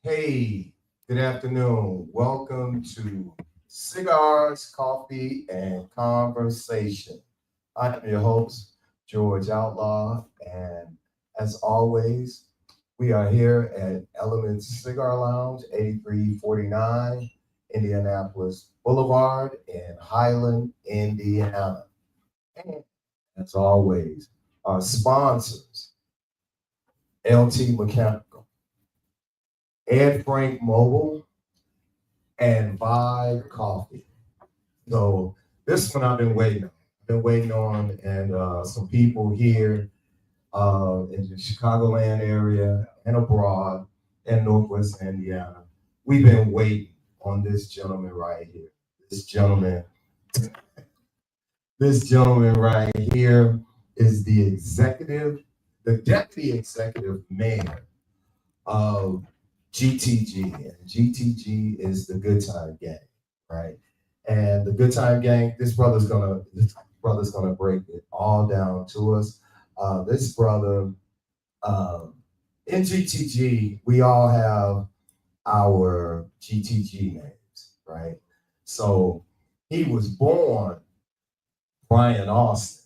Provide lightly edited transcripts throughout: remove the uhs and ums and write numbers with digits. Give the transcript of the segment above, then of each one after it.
Hey, good afternoon. Welcome to Cigars, Coffee, and Conversation. I am your host, George Outlaw, and as always, we are here at Elements Cigar Lounge, 8349 Indianapolis Boulevard in Highland, Indiana. And as always, our sponsors, LT Mechanical, Ed Frank Mobile, and Vibe Coffee. So this one I've been waiting on. I've been waiting on, and some people here in the Chicagoland area and abroad and Northwest Indiana. We've been waiting on this gentleman right here. This gentleman, this gentleman right here is the deputy executive mayor of GTG, and GTG is the Good Time Gang, right? And the Good Time Gang, this brother's gonna break it all down to us. This brother, um, in GTG, we all have our GTG names, right? So he was born Brian Austin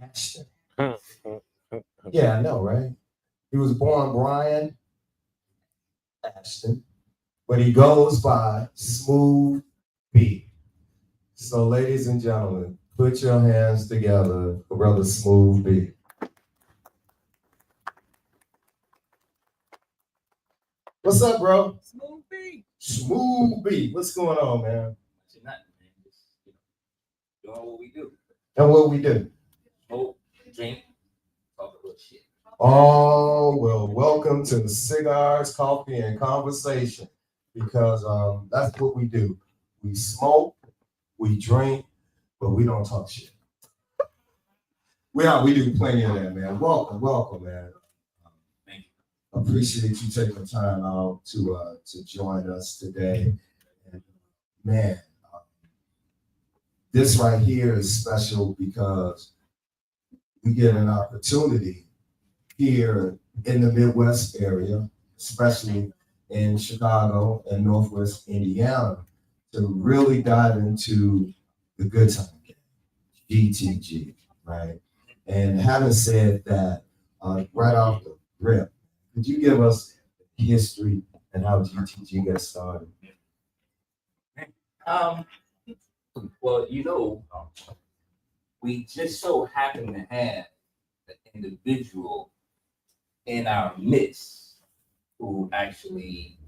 Ashton. Yeah, I know, right? He was born Brian Ashton, but he goes by Smooth B. So, ladies and gentlemen, put your hands together for Brother Smooth B. What's up, bro? Smooth B. Smooth B. What's going on, man? Nothing, man. Just, doing what we do. And what we do? Smoke, drink, talk a little shit. Oh, well, welcome to the Cigars, Coffee, and Conversation, because that's what we do. We smoke, we drink, but we don't talk shit. We do plenty of that, man. Welcome, man. Thank you. Appreciate you taking time out to join us today. And man, this right here is special because we get an opportunity here in the Midwest area, especially in Chicago and Northwest Indiana, to really dive into the Good Time Gang, GTG, right? And having said that, right off the rip, could you give us history and how GTG got started? Um, well, we just so happen to have an individual in our midst who actually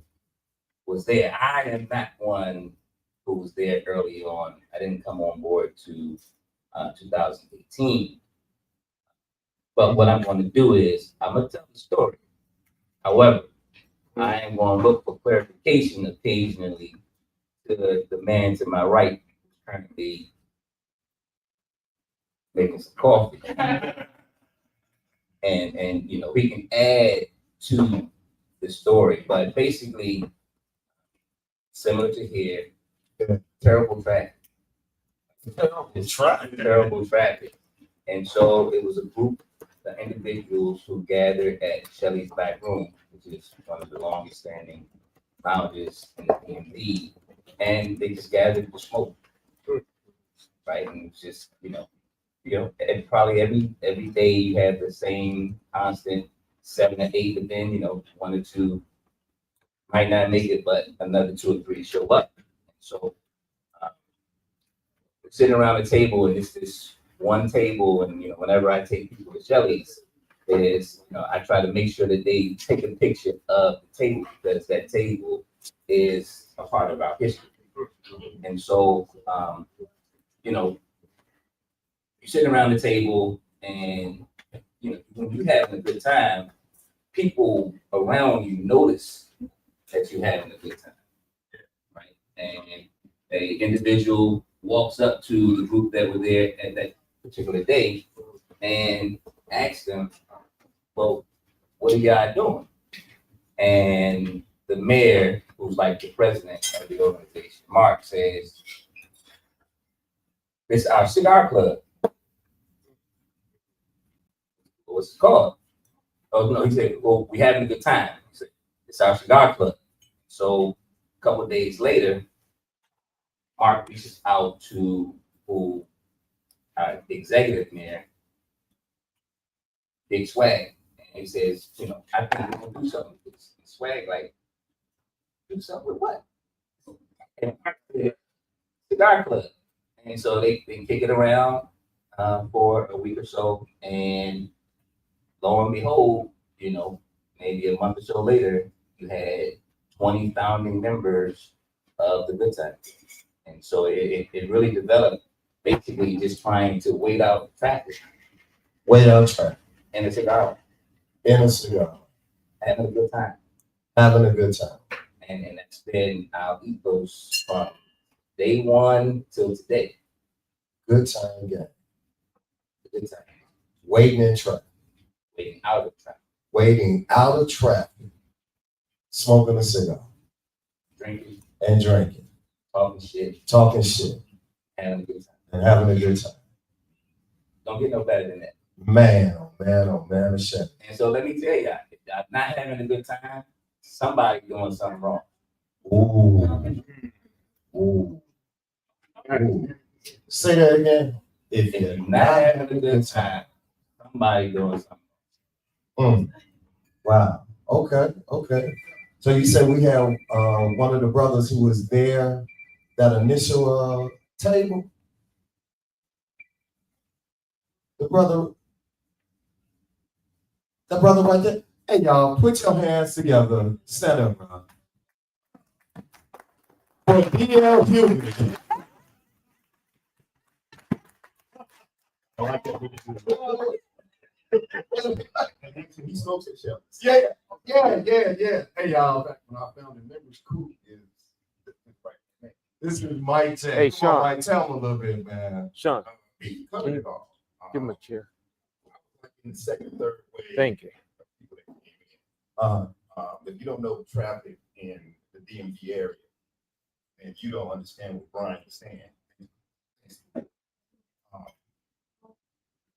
was there. I am not one who was there early on. I didn't come on board to 2018. But what I'm going to do is I'm going to tell the story. However, I am going to look for clarification occasionally to the man to my right who's currently making some coffee. And he can add to the story. But basically, similar to here, terrible traffic. Terrible traffic. And so it was a group of individuals who gathered at Shelley's Back Room, which is one of the longest standing lounges in the DMV. And they just gathered to smoke. Right? And it's just, and probably every day you have the same constant 7 to 8, but then, one or two might not make it, but another 2 or 3 show up. So we're sitting around the table, and it's this one table, and whenever I take people to Shelley's, I try to make sure that they take a picture of the table, because that table is a part of our history. And so, you're sitting around the table, and when you're having a good time, people around you notice that you're having a good time, right? And a individual walks up to the group that were there at that particular day and asks them, "Well, what are y'all doing?" And the mayor, who's like the president of the organization, Mark, says, "It's our cigar club." What's it called? Oh no, he said, well, we having a good time. He said, it's our cigar club. So a couple of days later, Mark reaches out to who the executive mayor, Big Swag, and he says, I think we're gonna do something with this. And Swag, like, do something with what? And Mark said, cigar club. And so they kick it around for a week or so, and lo and behold, maybe a month or so later, you had 20 founding members of the Good Time. And so it really developed basically just trying to wait out traffic Wait out traffic. in a cigar, In a cigar. having a good time. Having a good time. And that's been our ethos from day one till today. Good time again. Good time. Waiting in traffic. Waiting out of traffic. Waiting out of traffic. Smoking a cigar. Drinking. And drinking. Talking shit. Talking shit. Having a good time. And having a good time. Don't get no better than that. Man, oh man, oh man, it's shit. And so let me tell you, if y'all not having a good time, somebody doing something wrong. Ooh. Ooh. Ooh. Say that again. If you're not having a good time, somebody doing something. Wow. Okay. Okay. So you said we have one of the brothers who was there, that initial table. The brother right there. Hey y'all, put your hands together. Stand up, bro. For D.L. Hughley. I like that. He smokes at shells. Yeah. Hey y'all. When I found the members, cool is This is Mike J. Hey, Come on, Sean. Mike, tell him a little bit, man. Sean, he covered it all. give him a chair. Like in the second, third wave. Thank you. of people that came in. Uh, If you don't know traffic in the DMV area, and if you don't understand what Brian is saying,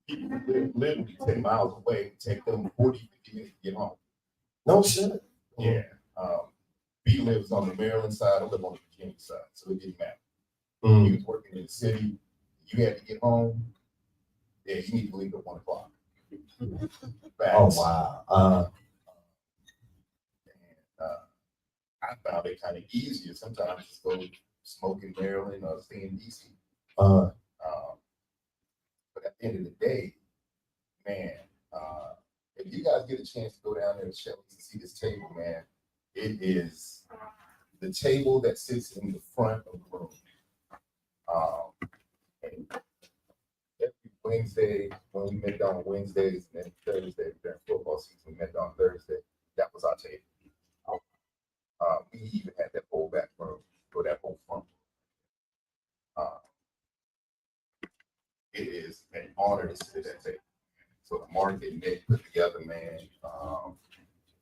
people who live literally 10 miles away, it take them 40, 50 minutes to get home. no shit. Yeah. B lives on the Maryland side, I live on the Virginia side, so it didn't matter. He Mm. was working in the city, you had to get home, yeah, you need to leave at 1 o'clock. Oh wow. I found it kind of easier sometimes just go smoke in Maryland or stay in DC. Uh, But at the end of the day, man, if you guys get a chance to go down there to Shelly's and see this table, man, it is the table that sits in the front of the room. And every Wednesday, when we met on Wednesdays, and then Thursday during football season, we met on Thursday. That was our table. We even had that whole back room or that whole front. It is an honor to sit at that table. So the market Nick put together, man,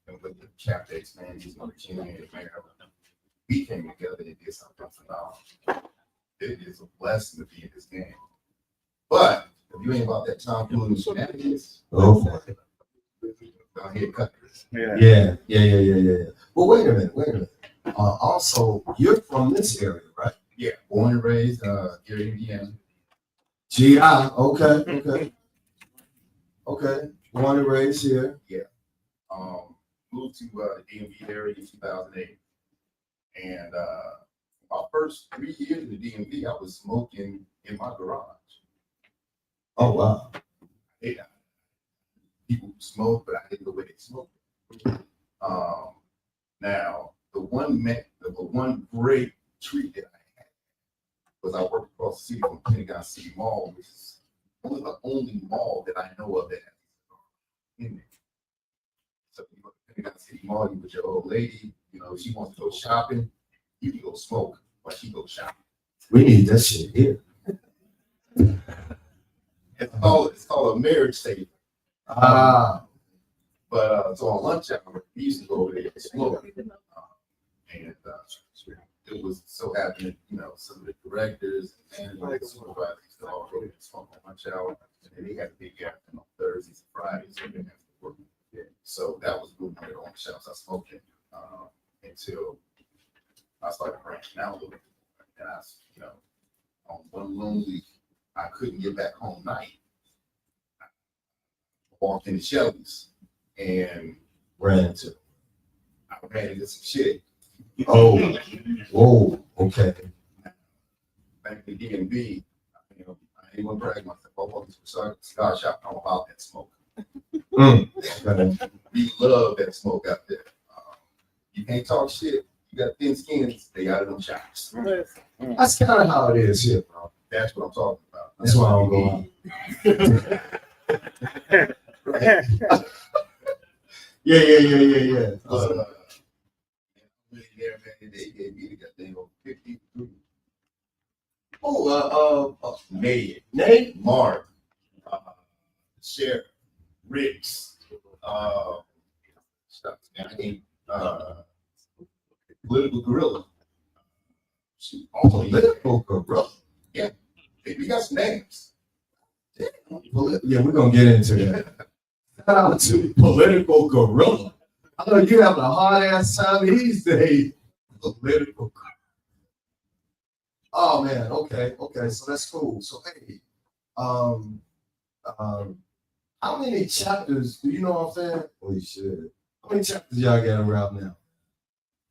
and with the Chaptex, man, he's on the team in Maryland. We came together and did something phenomenal. It is a blessing to be in this game. But if you ain't about that Tom Cruise shenanigans, go for it. go ahead, cut this. Yeah. Well, wait a minute. Also, you're from this area, right? Yeah, born and raised here in Indiana. GI. Okay. Born and raised here. Moved to the DMV area in 2008. And my first 3 years in the DMV, I was smoking in my garage. Oh wow. Yeah. People smoke, but I didn't know where they smoked. Now, the one great treat that I had was I worked across the city from Pentagon City Mall, which is one of the only mall that I know of that has in there. So you go to Pentagon City Mall, you with your old lady, she wants to go shopping, you can go smoke while she goes shopping. We need that shit here. It's called a marriage saver. But so on lunch hour, we used to go over there and smoke. And it was so happening, some of the directors and managers, supervisors used to all go there and smoke on lunch hour. And then they had a big gathering on Thursdays and Fridays, so they didn't have to work. So that was one of the only shelves I smoked in until I started branching out a little bit. And on one lonely, I couldn't get back home night. I walked into Shelby's and Ran into. I ran into some shit. Oh, whoa, okay. Back to DMV, I ain't gonna brag myself. I walked into a cigar shop, I'm about that smoke. Okay. We love that smoke out there. You can't talk shit. You got thin skins, they got it in shops. That's kind of how it is here, bro. That's what I'm talking about. That's why I don't go out. Right. Yeah. There, man, they gave me the goddamn 50. Nate? Mark, Sheriff, Ricks, Political Gorilla. Political gorilla. We got some names. Yeah, we're gonna get into that. Shout out to Political Gorilla. I know you having a hard ass time these days. Political Gorilla. Oh man, okay, so that's cool. So hey, how many chapters do you know what I'm saying? Holy shit. How many chapters y'all got around now?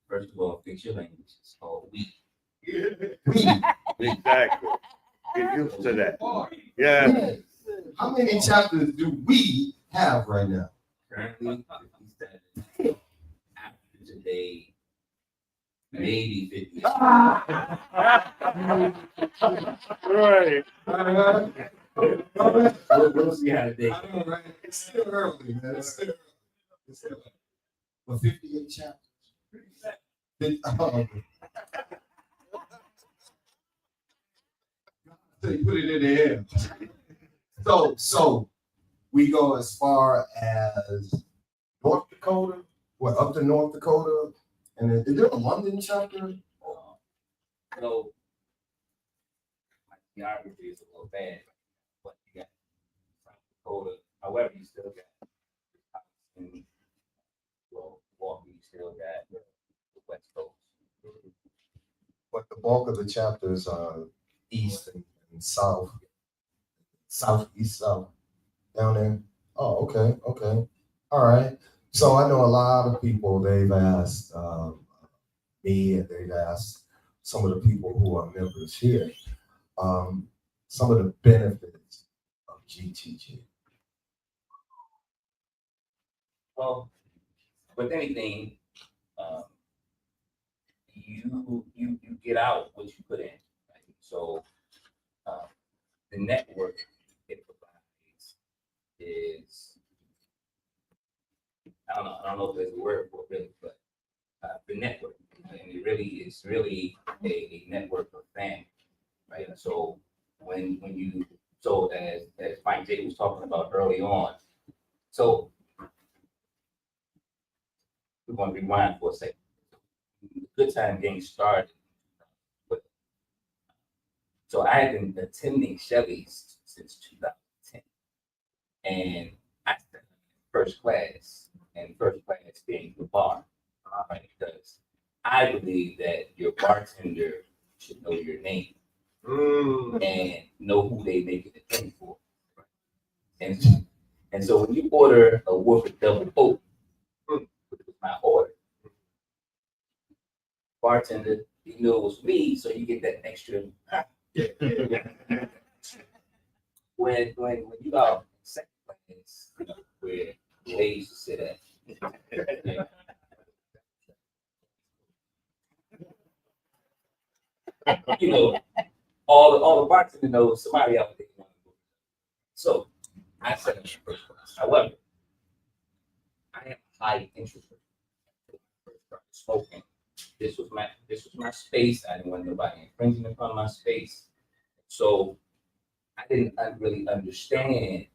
First of all, fix your language. It's called we. Exactly. Get used to that. Yeah. How many chapters do we have right now? Currently, 57. After today, maybe 50. Right. We'll see how the day I know, right? It's still early, man. It's still early. But 58 chapters. They put it in the air. So we go as far as North Dakota, up to North Dakota, and is there a London chapter? So, my geography is a little bad, but you got South Dakota. However, you still got Milwaukee, you still got the West Coast. But the bulk of the chapters are east and south, east, south, down there. Oh, okay. All right. So I know a lot of people, they've asked me and they've asked some of the people who are members here, some of the benefits of GTG. Well, with anything, you get out what you put in. Right? So the network it provides is I don't know if there's a word for it really, but the network, and it really is really a network of family, right? So when you as Mike J was talking about early on, so we're going to rewind for a second. Good time getting started. So I had been attending Shelby's since 2010, and I started first class, and first class being the bar, right? Because I believe that your bartender should know your name and know who they making the drink for. And so when you order a Woodford double oak, which was my order, bartender, he knew it was me, so you get that extra. When you out second place, where they used to sit at. All the bartender knows somebody out there. So I said in first class. However, I have high interest rate. First started smoking. This was my space. I didn't want nobody infringing upon my space. So I didn't really understand,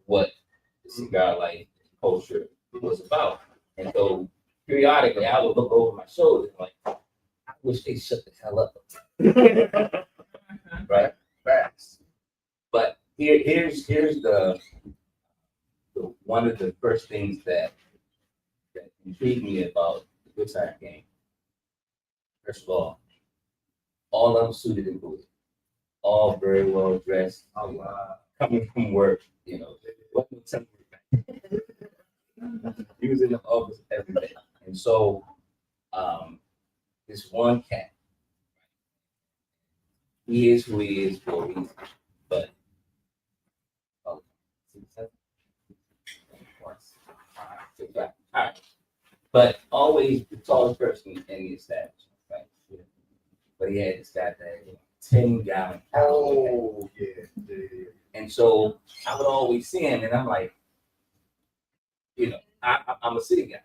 what the cigar life culture was about. And so periodically I would look over my shoulder and like, I wish they shut the hell up. Right? Facts. But here's the one of the first things that intrigued me about the Good Time game, first of all of them suited and booted, all very well dressed. Coming from work, wasn't something. He was in the office every day, and so this one cat, he is who he is for a reason, but all right. But always the tallest person in the establishment, right? But he had this guy that 10-gallon. Oh, yeah. And so I would always see him, and I'm like, I'm a city guy.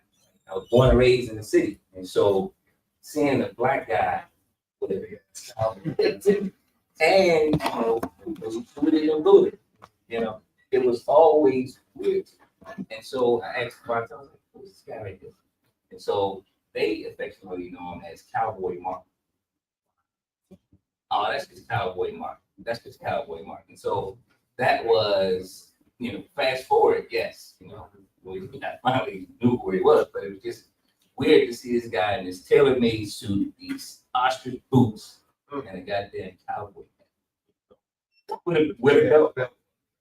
I was born and raised in the city, and so seeing a black guy with a and booted and booted, it was always weird. And so I asked my son, who's this guy right there? And so they affectionately know him as Cowboy Mark. Oh, that's just Cowboy Mark. That's just Cowboy Mark. And so that was, fast forward, yes, I finally knew where he was, but it was just weird to see this guy in this tailor-made suit, these ostrich boots, and a goddamn cowboy hat. Would have dope.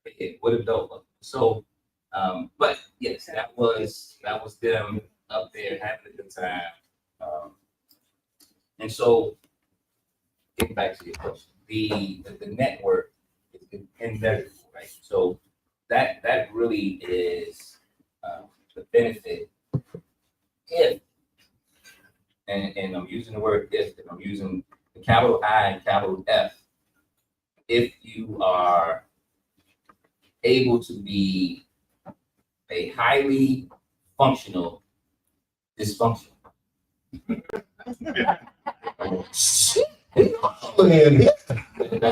It would have dope. So, but yes, that was them up there having a good time. And so, getting back to your question, the network is immeasurable, right? So that really is the benefit if, and I'm using the word if, and I'm using the capital I and capital F, if you are able to be a highly functional dysfunction. That's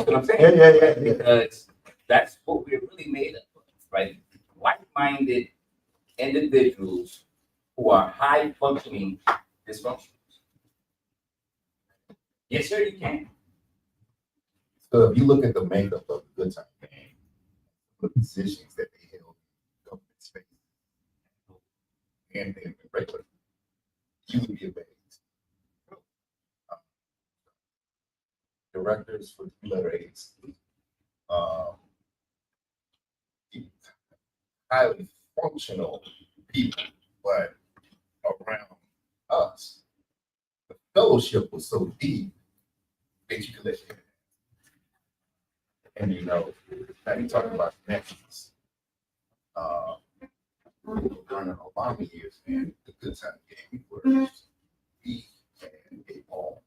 what I'm saying. Yeah. Because that's what we're really made up of, right? Like-minded individuals who are high functioning dysfunctions. Yes, sir, you can. So if you look at the makeup of the Good Time game, the positions that they held in government space and in regular, you would be amazed. Directors for letter A's, highly functional people, but around us, the fellowship was so deep that you could let your and now you talking about connections. During the Obama years, and the Good Time game was we and a ball.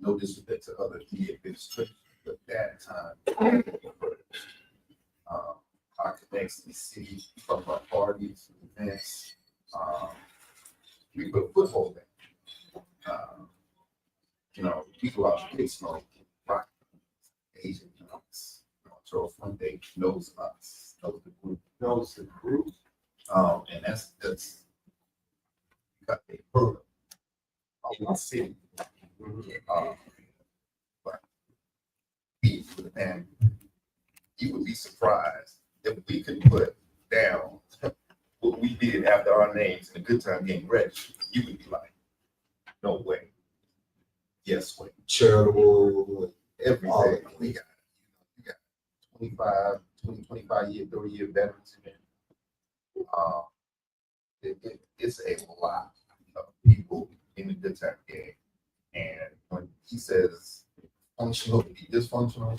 No disrespect to other administrations, but that time, our connects in the city, talk about parties, events, we put football there. We go out to get smoke, rock, Asian nuts, Charles Fuente knows us, knows the group, and that's got a hurdle of my city. But and you would be surprised that we could put down what we did after our names in the Good Time game ready. You would be like, no way. Yes, way. Charitable. Everything. We got 25 year, 30 year veterans in there. It's a lot of people in the Good Time game. And when he says functional to be dysfunctional,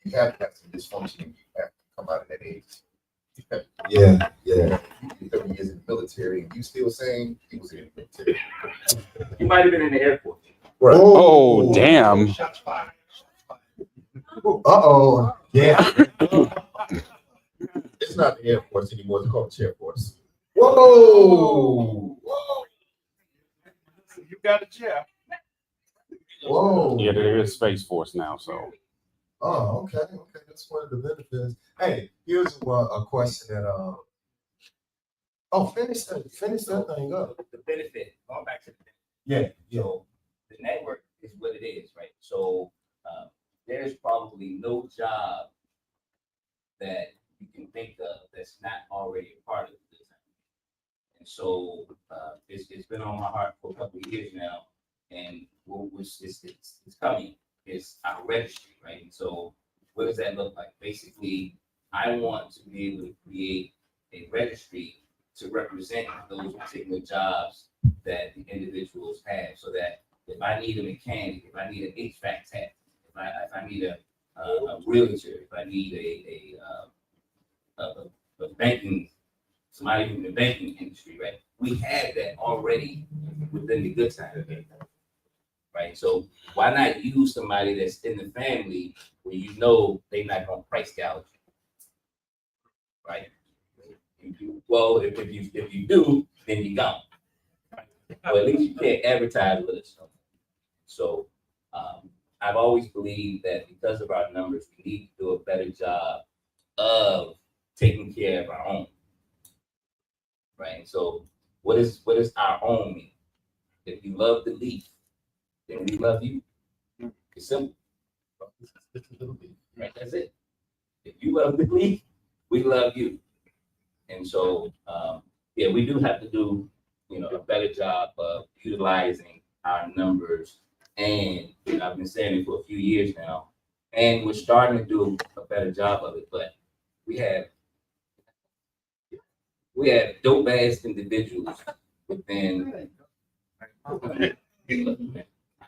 you have to have some dysfunction and you have to come out of that age. Yeah. 30 years in the military, and you still saying he was in the military. You might have been in the Air Force. Right. Oh, damn. Uh-oh. Yeah. It's not the Air Force anymore, it's called the Air Force. Whoa. You got a chair. Whoa. Yeah, there is Space Force now, so. Oh, okay. That's one of the benefits. Hey, here's a question that finish that thing up. The benefit, going back to the benefit. Yeah. So the network is what it is, right? So there's probably no job that you can think of that's that's not already a part of the design. And so it's been on my heart for a couple of years now, and it's coming. It's our registry, right? And so what does that look like? Basically, I want to be able to create a registry to represent those particular jobs that the individuals have, so that if I need a mechanic, if I need an HVAC tech, if I need a realtor, if I need a banking, somebody in the banking industry, right? We have that already within the good time, right? So why not use somebody that's in the family where you know they're not gonna price gouge, right? Well, if you do, then you don't. Well, at least you can't advertise with us. So I've always believed that because of our numbers, we need to do a better job of taking care of our own. Right. So what is our own mean? If you love the leaf, then we love you. It's simple. Right. That's it. If you love the leaf, we love you. And so yeah, we do have to do, a better job of utilizing our numbers. And I've been saying it for a few years now, and we're starting to do a better job of it. But we have dope ass individuals within. I don't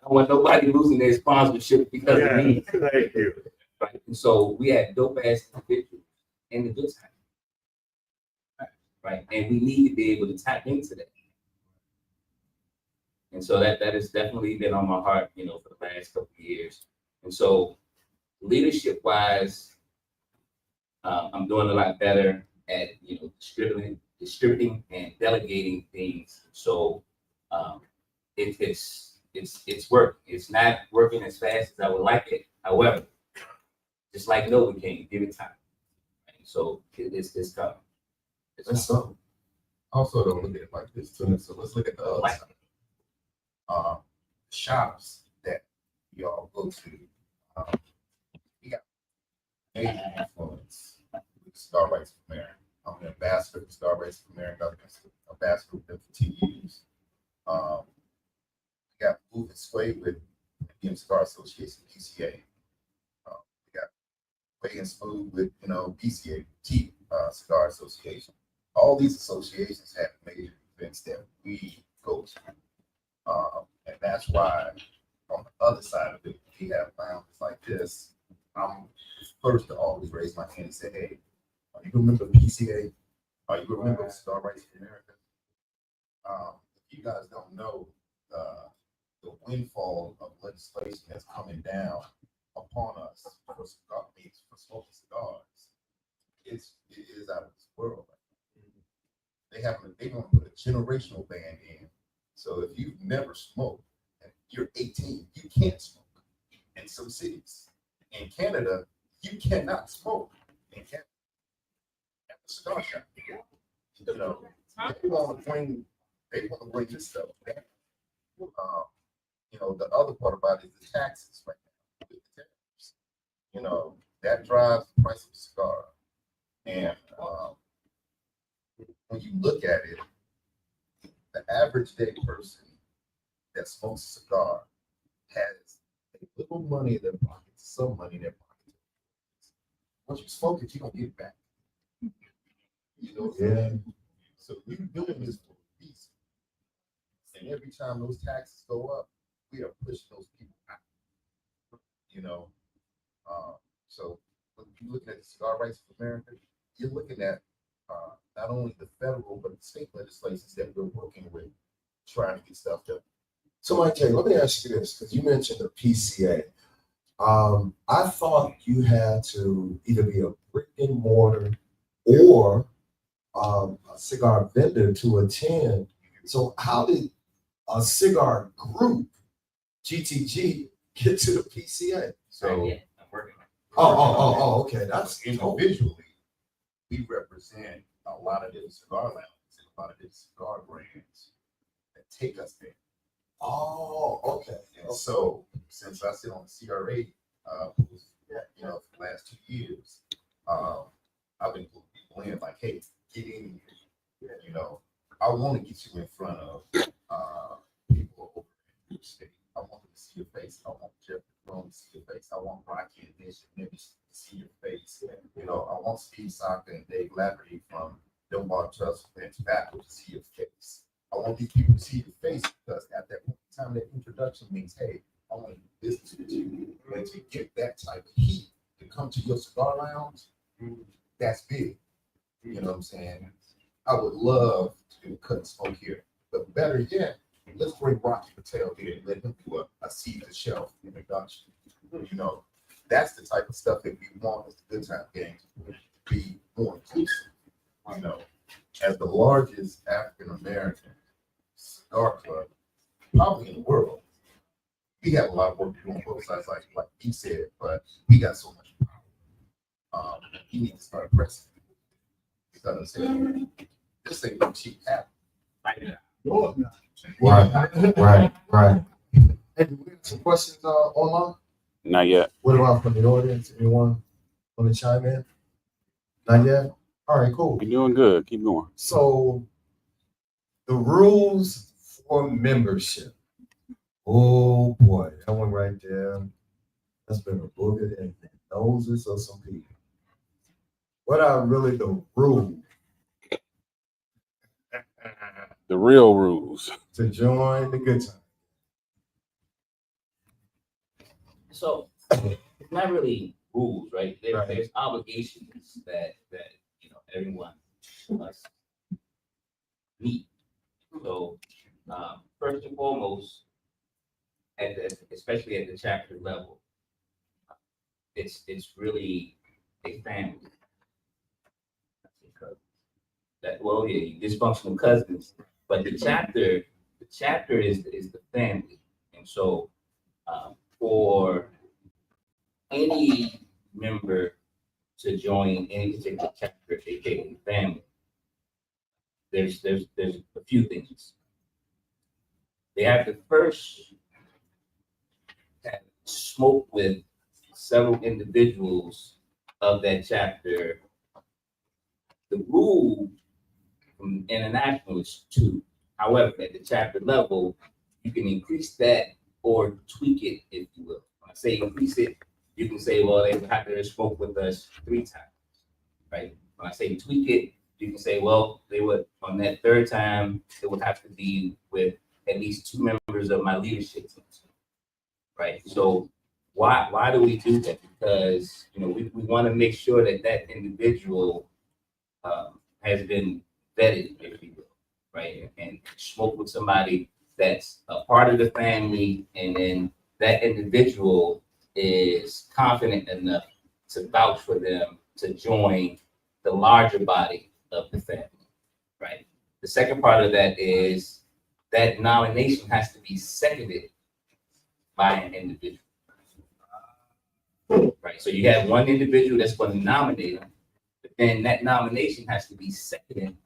want nobody losing their sponsorship because of me. Thank you. Right. And so we have dope ass individuals in the good time. Right. And we need to be able to tap into that. And so that has definitely been on my heart, for the last couple of years. And so leadership wise, I'm doing a lot better at, distributing and delegating things. So it's working. It's not working as fast as I would like it. However, just like Novocaine, give it time. And so it's coming. That's so. Also, don't look at it like this too. So let's look at the other side. Shops that y'all go to. We got major influence with Starbucks for America. I'm an ambassador for Starbucks for America. I've been an ambassador with them for 10 years. We got Move and Sway with the Indian Cigar Association, PCA. We got Way and Smooth with, PCA, Cigar Association. All these associations have major events that we go to. And that's why on the other side of it, we have lounges like this. I'm first to always raise my hand and say, hey, you remember PCA? You remember Starbucks for America? If you guys don't know, the windfall of legislation that's coming down upon us for smoking cigars, it is out of this world. They want to put a generational ban in. So if you've never smoked and you're 18, you can't smoke in some cities. In Canada, you cannot smoke in Canada. At the cigar shop, they want to bring this stuff back. The other part about it is the taxes right now. With the tariffs. That drives the price of the cigar. And when you look at it, the average day person that smokes a cigar has a little money in their pocket, some money in their pocket. Once you smoke it, you don't get it back. Yeah. So we're doing this for a reason. And every time those taxes go up, we are pushing those people out. So when you're looking at the Cigar Rights of America, you're looking at not only the federal but the state legislations that we're working with, trying to get stuff done. So, Mike J, let me ask you this, because you mentioned the PCA. I thought you had to either be a brick and mortar or a cigar vendor to attend. So how did a cigar group, GTG, get to the PCA? So Yeah, I'm working. Okay. That's individually, we represent a lot of different cigar lounges and a lot of different cigar brands that take us there. Oh, okay. And so, since I sit on the CRA, for the last 2 years, I've been people in, like, hey, get in here. You know, I want to get you in front of people over in the state. I want them to see your face. I want Jeff Brown to see your face. I want Rocky and Nish and to see your face. You know, I want Steve Saka and Dave Laverty from Dunbar Trust and Tobacco to see your face. I want these people to see your face because at that time, that introduction means, hey, I want to do business with you. And to get that type of heat to come to your cigar lounge, that's big. You know what I'm saying? I would love to do cut and smoke here, but better yet, let's bring Rocky Patel here and let him do a seat to shelf introduction. You know, that's the type of stuff that we want as the Good Time Gang to be more inclusive. You know, as the largest African American cigar club, probably in the world, we have a lot of work to do on both sides, like he said, but we got so much power. You need to start pressing. Because this ain't no cheap app. Right. Hey, do we have some questions online? not yet. What about from the audience? Anyone want to chime in? Not yet? All right, cool. You're doing good. Keep going. So the rules for membership. Oh boy, that one right there. That's been a booger in the noses of some people. What are really the rules The real rules. to join the Good Time? So it's not really rules, right? Right. There's obligations that you know everyone must meet. So first and foremost, especially at the chapter level, it's really a family. That well, yeah, dysfunctional cousins, but the chapter is the family, and so for any member to join any particular chapter, aka family, there's a few things. They have to first have smoke with several individuals of that chapter. The rule from international is 2. However, at the chapter level, you can increase that or tweak it, if you will. When I say increase it, you can say, well, they would have to smoke with us 3 times, right? When I say tweak it, you can say, well, they would, on that 3rd time, it would have to be with at least 2 members of my leadership team, right? So why do we do that? Because, you know, we want to make sure that that individual has been vetted, if you will, right? And smoke with somebody that's a part of the family, and then that individual is confident enough to vouch for them to join the larger body of the family, right? The second part of that is that nomination has to be seconded by an individual, right? So you have one individual that's going to nominate them, but then that nomination has to be seconded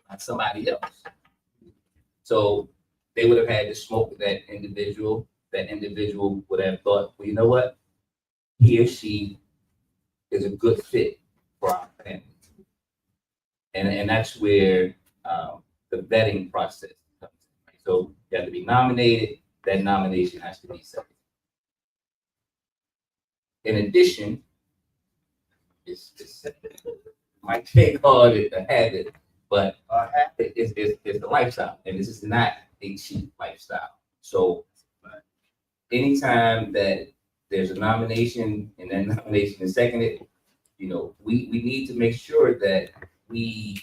by somebody else. So they would have had to smoke with that individual. That individual would have thought, well, you know what? He or she is a good fit for our family. And that's where the vetting process comes in. Right? So you have to be nominated. That nomination has to be seconded. In addition, it's might take on it a habit, but it's a lifestyle, and this is not a cheap lifestyle. So anytime that there's a nomination and that nomination is seconded, you know, we need to make sure that we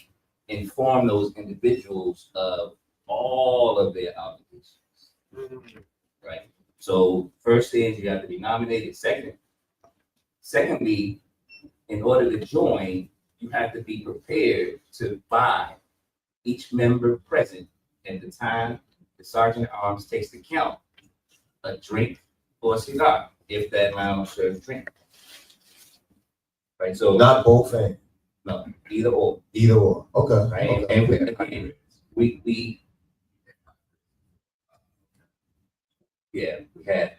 inform those individuals of all of their obligations, right? So first is you have to be nominated. Secondly, in order to join, you have to be prepared to buy each member present at the time the Sergeant at Arms takes the count a drink or a cigar, if that lounge serves drink. Right, so Not both things, no, either or, either or. Okay. right? Okay. And again, we have.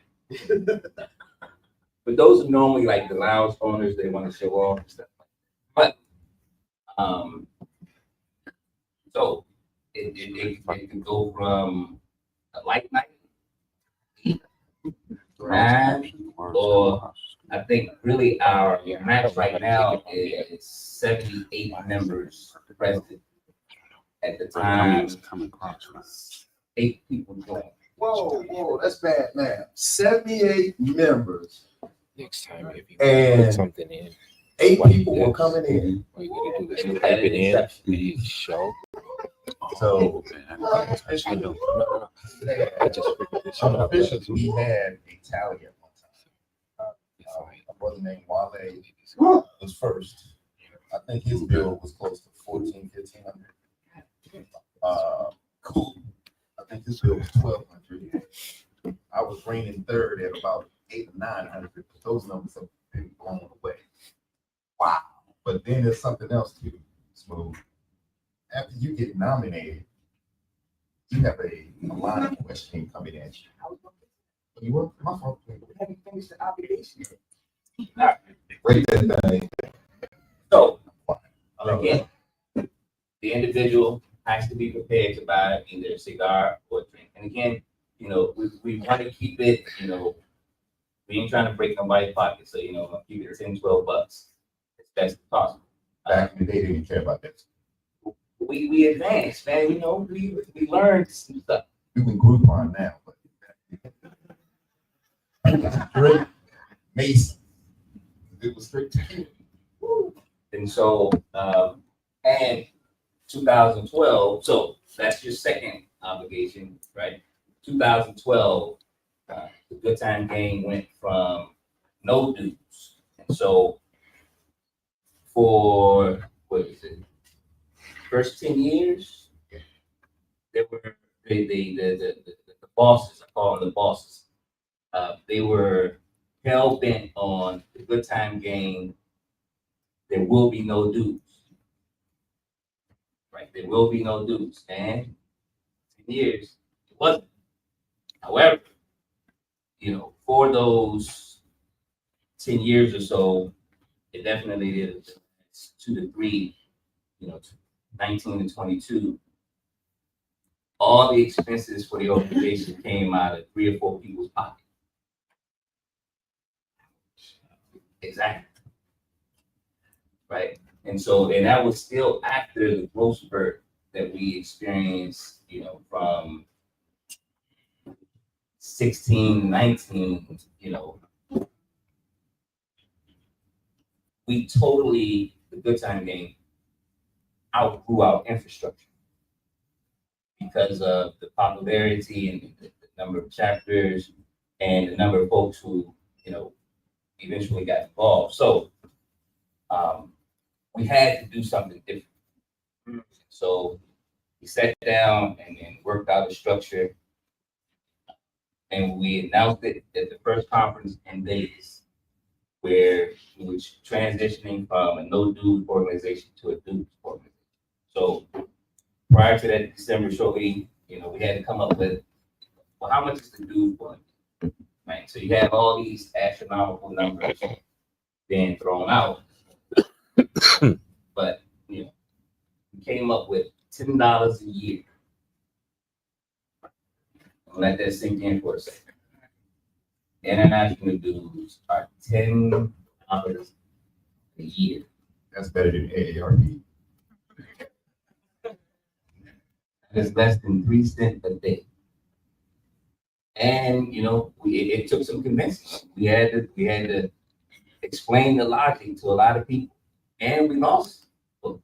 But those are normally like the lounge owners, they want to show off and stuff. But So it can go from a light night, 9, or I think really our max right now is 78 members present. At the time, 8 people joined. Whoa, that's bad, man. 78 members, Next time, if you And- put something in, 8 Like people were this. coming in. all you gotta do is And type it in, exception. and you show. So, I know. No. I just figured this out. Unofficially, we had a tally at one time. It's like, A brother named Wale was first. I think his bill was close to 1,500. Cool. I think his bill was 1,200. I was reigning third at about 800 or 900. Those numbers have been blown away. Wow. But then there's something else too, Smooth. After you get nominated, you have a line of questioning coming at you. You were my fault. Haven't finished the obligation. Wait that thing. So Oh, again, the individual has to be prepared to buy either a cigar or a drink. And again, we want to keep it, we ain't trying to break nobody's pocket. So, we'll keep it 10, 12 bucks as best as possible. Back in the day, they didn't care about that. We advanced, man. We learned some stuff. You can Groupon now, but straight Mason. It was straight to you. And so, and 2012, so that's your second obligation, right? 2012, the Good Time Gang went from no dues. And so for, what is it? First 10 years, they were, the bosses, I call them the bosses. They were hell bent on the Good Time Gang. There will be no dues. Right? There will be no dues. And 10 years, it wasn't. However, for those 10 years or so, it definitely did 2 to 3, 19 to 22. All the expenses for the organization came out of 3 or 4 people's pockets. Exactly. Right. And so, and that was still after the growth spurt that we experienced, from 16, 19, we totally, the Good Time Gang, outgrew our infrastructure because of the popularity and the number of chapters and the number of folks who, eventually got involved. So, we had to do something different. So we sat down and worked out a structure, and we announced it at the first conference in Vegas, where we were transitioning from a no dues organization to a dues organization. So prior to that December shortly, we had to come up with, well, how much is the dues going? Right. So you have all these astronomical numbers being thrown out. But we came up with $10 a year. Let that sink in for a second. International dues are $10 a year. That's better than AARP. That's less than 3 cents a day. And it took some convincing. We had to explain the logic to a lot of people, and we lost. whoa.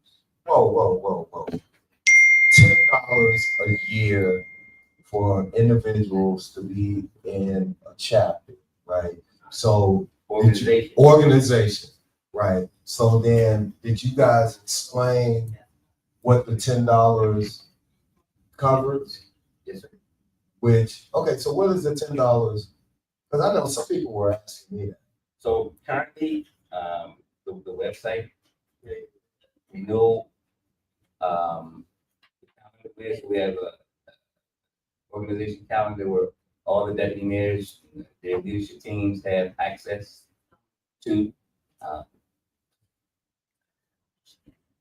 $10 a year for individuals to be in a chapter, right? So organization, right? So then, did you guys explain what the $10 covers? Yes, sir. Okay, so what is the $10? Because I know some people were asking me that. So currently, the website, we know, we have a organization calendar where all the deputy mayors, their leadership teams have access to.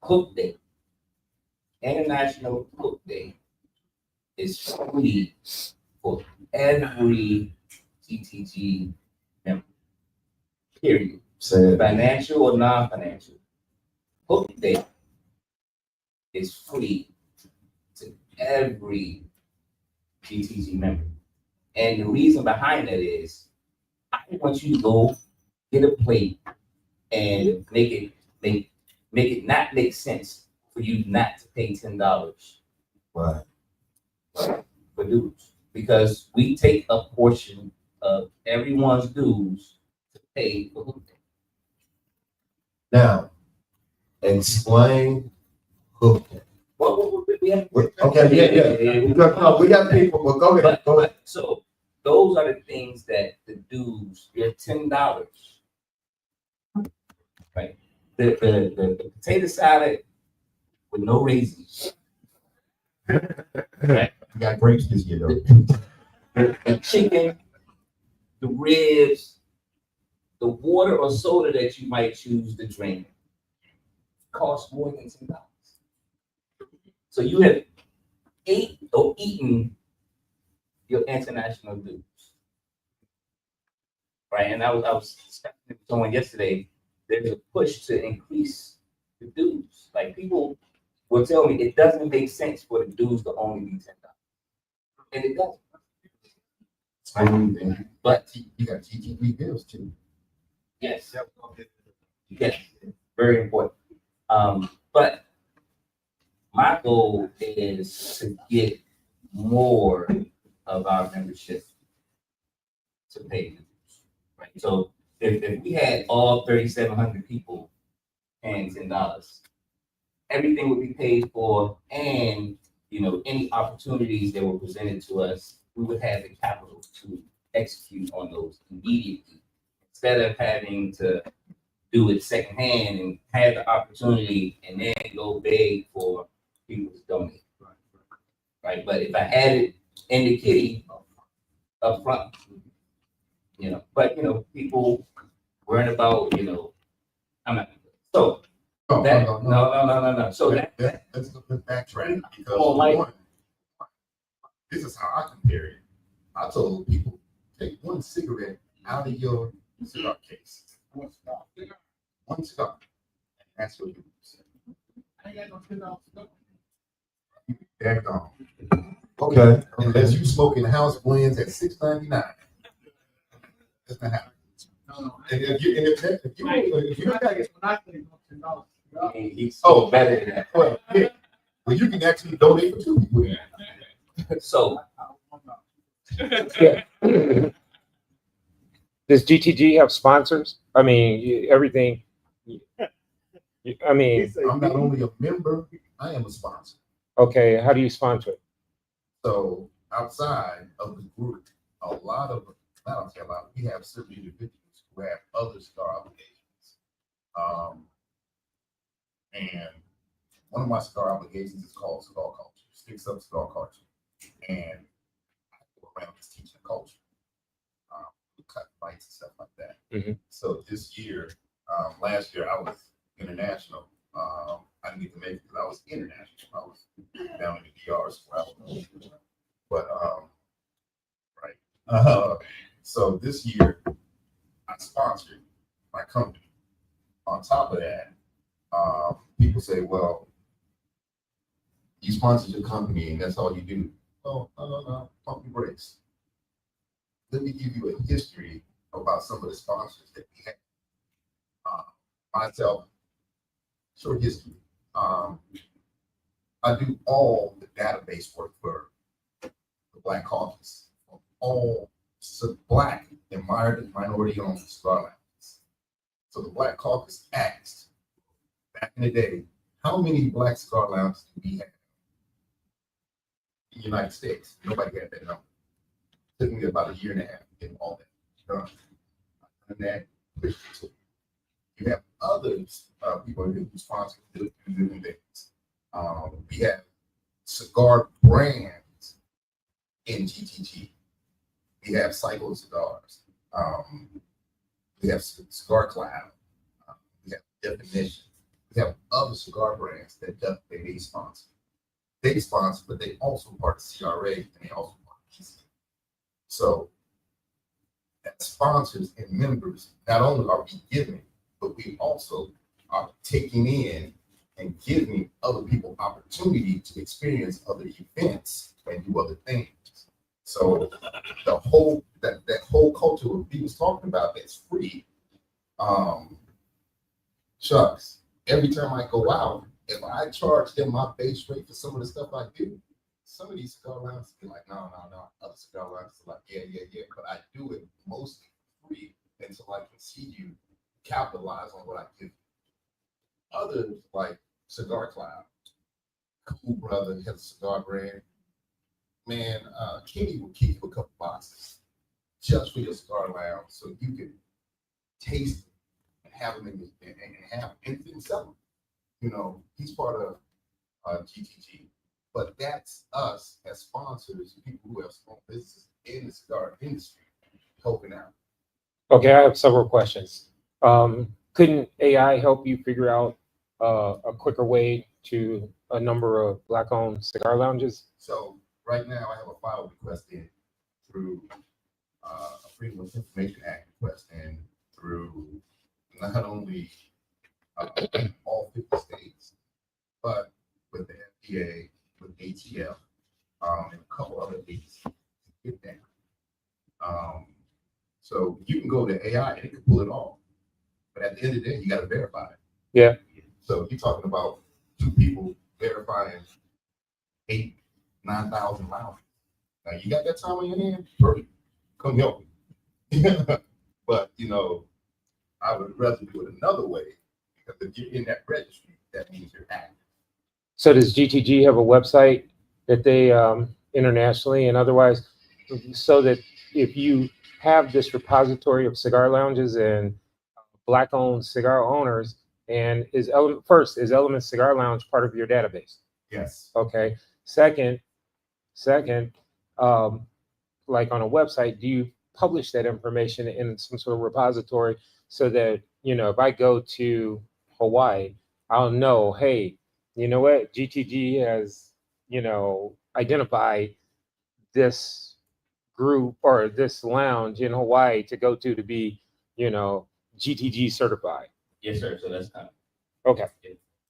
Cook Day, International Cook Day, is free for every GTG member. Period. Say it. Financial or non-financial. Cook Day is free to every GTG member. And the reason behind that is I want you to go get a plate and make it not make sense for you not to pay $10 Right. for dues. Because we take a portion of everyone's dues to pay for Hook Day. Now, explain Hook Day. Well, we have. Okay, yeah. Because, no, we got people, well, go ahead, go ahead. So those are the things that the dues, they're $10. Right? The potato salad with no raisins. Right? We got grapes this year, though. The chicken, the ribs, the water or soda that you might choose to drink costs more than $10. So you have ate or eaten your international dues. Right? And I was discussing with someone yesterday, there's a push to increase the dues. Like people will tell me it doesn't make sense for the dues to only be $10. And it doesn't. But You got TTP bills too. yes. Yes, very important. But my goal is to get more of our membership to pay the dues. Right? So if we had all 3,700 people paying $10, everything would be paid for, and any opportunities that were presented to us, we would have the capital to execute on those immediately, instead of having to do it secondhand and have the opportunity and then go beg for people to donate. Right? But if I had it in the kitty up front, but people worrying about, I'm not. So that no. So Let's backtrack because Oh, Mike. one, this is how I compare it. I told people, take one cigarette out of your cigar case. One cigar. That's what you they're gone. Okay. Unless you smoke in house blends at $6.99. That's not happening. And if you he's Oh. better than that. well, yeah. Well, you can actually donate for 2 people. So Does GTG have sponsors? I mean, everything. I mean, I'm not only a member, I am a sponsor. okay, how do you sponsor it? So outside of the group, we have certain individuals who have other cigar obligations. And one of my cigar obligations is called cigar culture, Sticks Up Cigar Culture. And I go around just teaching culture, cut fights and stuff like that. Mhm. So this year, last year I was international. I didn't get to make it because I was international. I was down in the DR, so I was, but right. So this year I sponsored my company. On top of that, people say, well, you sponsored your company and that's all you do. Oh, no, pump your brakes. Let me give you a history about some of the sponsors that we have. Myself, short history. I do all the database work for the Black Caucus, all Black and minority-owned cigar lounges. So the Black Caucus asked back in the day, how many Black cigar lounges do we have in the United States? Nobody had that number. It took me about a year and a half to get all that done. And that pushed it to you have others, people who sponsor different things. We have cigar brands in GTG. We have Cycle Cigars. We have Cigar Cloud. We have Definition. We have other cigar brands that they sponsor. They sponsor, but they also part of CRA and they also part of PCA. So as sponsors and members, not only are we giving, but we also are taking in and giving other people opportunity to experience other events and do other things. So the whole that whole culture of he was talking about that's free. Shucks, every time I go out, if I charge them my base rate for some of the stuff I do, some of these cigar lounges be like, no. Other cigar lounges are like, yeah. But I do it mostly free until I can see you capitalize on what I give. Others like Cigar Cloud, Cool Brother has a cigar brand. Man, Kenny will keep you a couple boxes just for your cigar lounge so you can taste and have them and sell them. You know, he's part of GTG, but that's us as sponsors, people who have small businesses in the cigar industry helping out. Okay, I have several questions. Couldn't AI help you figure out a quicker way to a number of Black-owned cigar lounges? So right now I have a file request in through a Freedom of Information Act request in through not only all 50 states, but with the FDA, with ATF, and a couple other agencies to get that. So you can go to AI and it can pull it off, but at the end of the day, you got to verify it. Yeah. So you're talking about two people verifying 8,000-9,000 miles. Now you got that time on your hand? Perfect. Come help me. But you know, I would rather do it another way because if you're in that registry, that means you're active. So does GTG have a website that they internationally and otherwise, so that if you have this repository of cigar lounges and Black-owned cigar owners, and is Element Cigar Lounge part of your database? Yes. Okay. Second, like on a website, do you publish that information in some sort of repository so that, you know, if I go to Hawaii, I'll know, hey, you know what, GTG has, you know, identified this group or this lounge in Hawaii to go to be, you know, GTG certified. Yes, sir. So that's kind of Okay.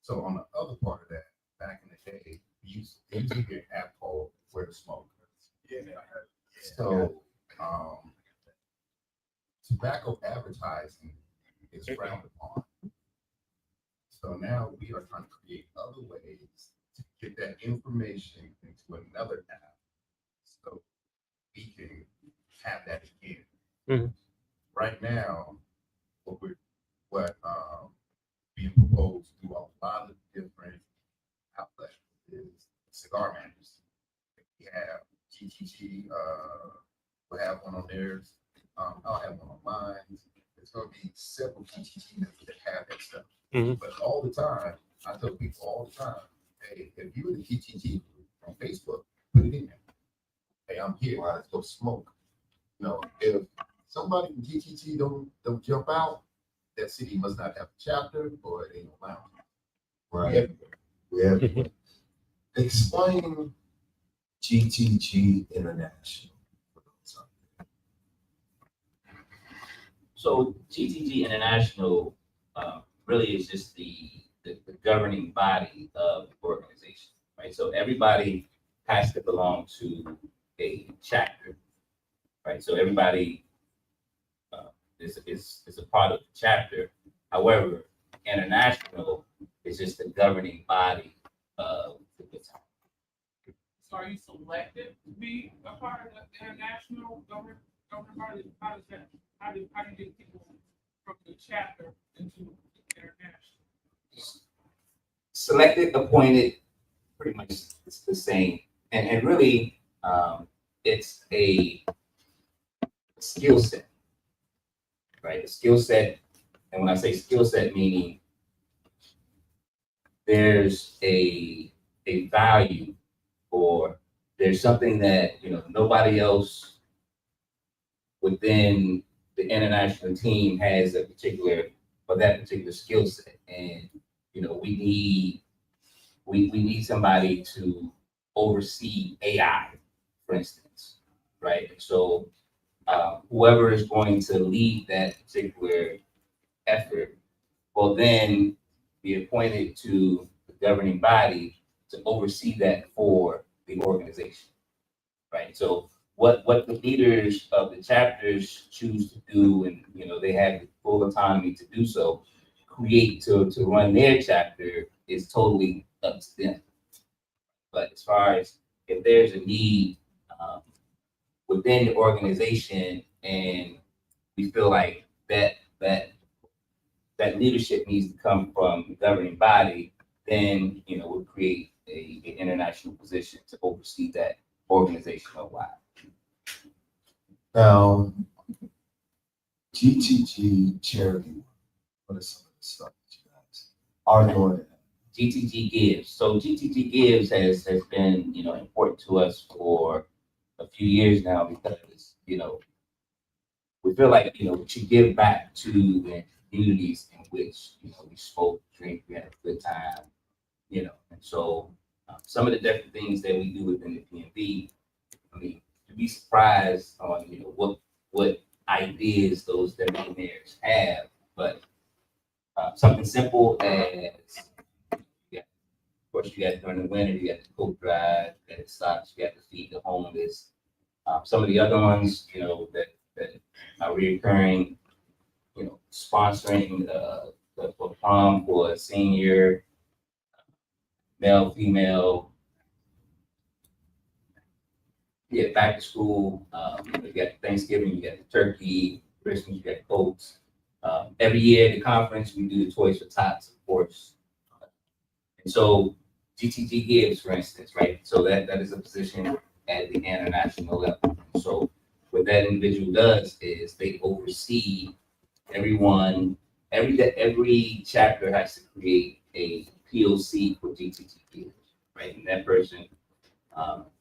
So on the other part of that, back in the day, we used to get an app called Where to Smoke. Yeah. So tobacco advertising is frowned upon. So now we are trying to create other ways to get that information into another app so we can have that again. Mhm. Right now, what being proposed through a lot of different outlets is cigar managers. We have GTG, we'll have one on theirs. I'll have one on mine. There's going to be several GTG members that have that stuff. Mhm. But all the time, I tell people all the time, hey, if you're in the GTG group on Facebook, put it in there. Hey, I'm here. Let's go smoke. You know, if somebody from GTG don't jump out, that city must not have a chapter or it ain't no lounge. Right. Yeah. Explain GTG International. So GTG International really is just the governing body of the organization, right? So everybody has to belong to a chapter, right? So everybody is a part of the chapter. However, international is just the governing body of the battalion. So are you selected to be a part of the international government body? How does that? How do you get people from the chapter into international? Selected, appointed, pretty much it's the same. And really, it's a skill set, right? A skill set. And when I say skill set, meaning there's a value, or there's something that, you know, nobody else within the international team has that particular skill set. And you know, we need somebody to oversee AI, for instance, right? So whoever is going to lead that particular effort will then be appointed to the governing body to oversee that for the organization, right? So what the leaders of the chapters choose to do, and you know, they have the full autonomy to do so, create to run their chapter is totally up to them. But as far as if there's a need within the organization, and we feel like that leadership needs to come from the governing body, then you know we'll create an international position to oversee that organizational wide. Now, GTG charity, what are some of the stuff that you guys are doing? GTG Gives. So GTG Gives has been, you know, important to us for a few years now because, you know, we feel like, you know, we should give back to the communities in which, you know, we spoke, drink, we had a good time, you know. And so some of the different things that we do within the PNB, I mean, to be surprised on, you know, what ideas those millionaires have, but something simple as, of course, you got during the winter, you got the coat drive, you got the socks, you got to feed the homeless. Some of the other ones, you know, that are reoccurring, you know, sponsoring the prom for a senior, male, female, yeah, back to school. You got Thanksgiving, you got the turkey, Christmas, you got coats. Every year at the conference, we do the Toys for Tots, of course. And so GTG Gives, for instance, right? So that is a position at the international level. So what that individual does is they oversee everyone. Every chapter has to create a POC for GTG Gives, right? And that person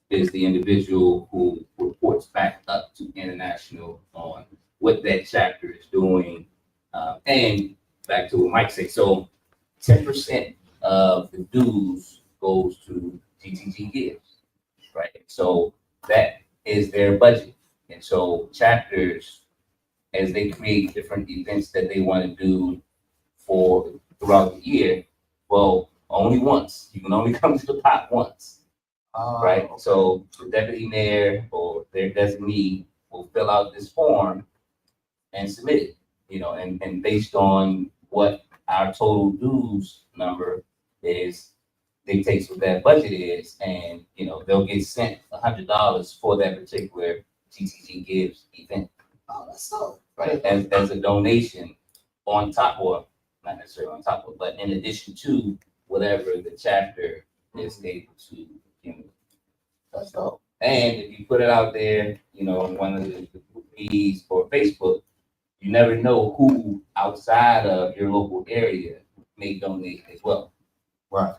is the individual who reports back up to international on what that chapter is doing. And back to what Mike said, so 10% of the dues goes to GTG Gives, right? So that is their budget. And so chapters, as they create different events that they want to do for throughout the year, well, only once. You can only come to the pot once, right? Okay. So the deputy mayor or their designee will fill out this form and submit it, you know, and based on what our total dues number is, dictates what that budget is, and you know they'll get sent $100 for that particular GTG Gives event, Oh, that's so. right? As a donation on top, or not necessarily on top of, but in addition to whatever the chapter is able to, you know. That's dope. And if you put it out there, you know, in one of the feeds or Facebook, you never know who outside of your local area may donate as well. Right.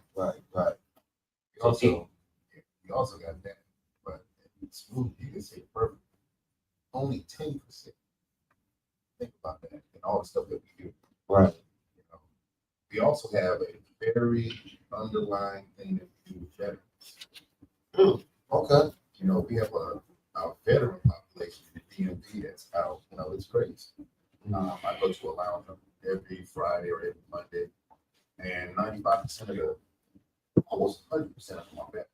We also got that, but it's smooth, you can say perfect. Only 10%. Think about that and all the stuff that we do. Right. You know, we also have a very underlying thing that we do with veterans. Okay. You know, we have our veteran population in the DMV that's out, you know, it's crazy. I go to a lounge every Friday or every Monday, and 95% of the, almost 100% of them are veterans.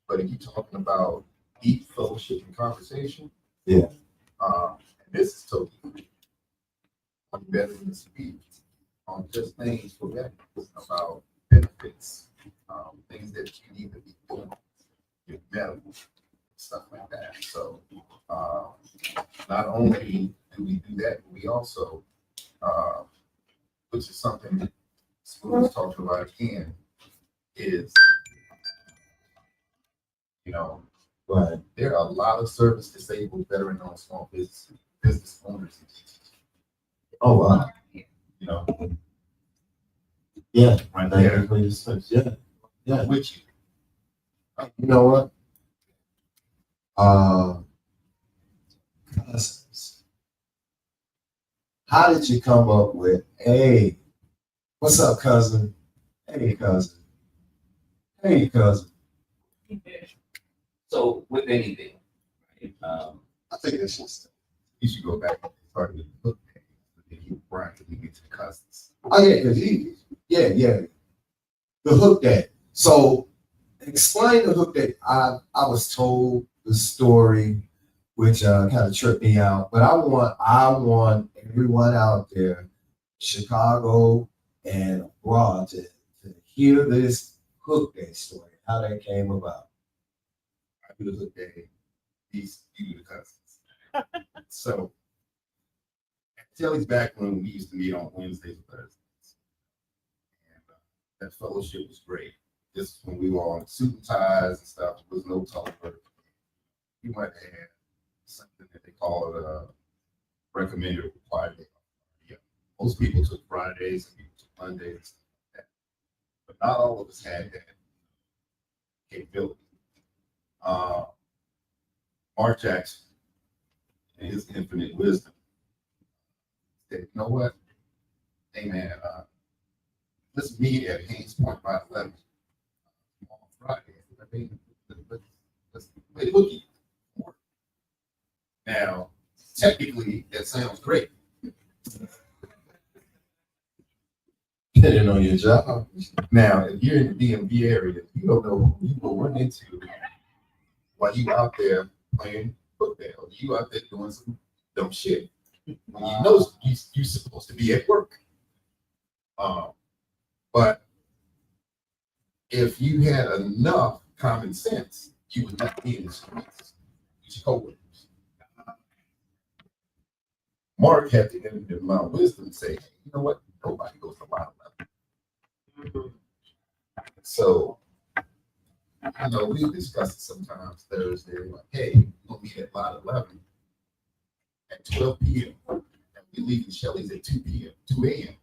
But if you're talking about deep fellowship and conversation, Yeah. and this is totally free. On veterans speak on just things for veterans about benefits, things that you need to be doing, your medical, stuff like that. So not only do we do that, we also, which is something Smooth was talking about again, is, you know, Right. there are a lot of service disabled veteran-owned small business owners in GTG. Oh, wow. You know, Yeah. right Thank there you for your service. Yeah. Yeah. with you. You know what? Cousins. How did you come up with A, What's up, cousin? Hey, cousin. Hey, cousin. So with anything, right, I think that's just, you should go back and start with the hook days, but then you grind till you get to the cousins. Oh, yeah, because yeah. The hook day. So explain the hook day. I was told the story, which kind of tripped me out, but I want everyone out there, Chicago and abroad, to hear this hook day story, how that came about. I do the hook day, you do the cousins. So, at Telly's back when we used to meet on Wednesdays and Thursdays. And that fellowship was great. Just when we were on suit and ties and stuff, there was no color. You might have something that they call it a recommended required day. Yeah. Most people took Fridays and people took Mondays and stuff like that. But not all of us had that capability. Mark Jackson, in his infinite wisdom, said, you know what? Hey man, let's meet at Haynes Point by 11 on Friday. I mean, let's play the hooky. Now, technically, that sounds great. Depending on your job. Now, if you're in the DMV area, you don't know who you will run into while you out there playing football. You out there doing some dumb shit. When you know you're supposed to be at work. But if you had enough common sense, you would not be in the streets with your coworkers. Mark had the infinite amount of wisdom to say, you know what? Nobody goes to line 11. So, I know we discuss it sometimes Thursday, like, hey, we'll meet at line 11 at 12 p.m. And we leave the Shelley's at 2 p.m., 2 a.m.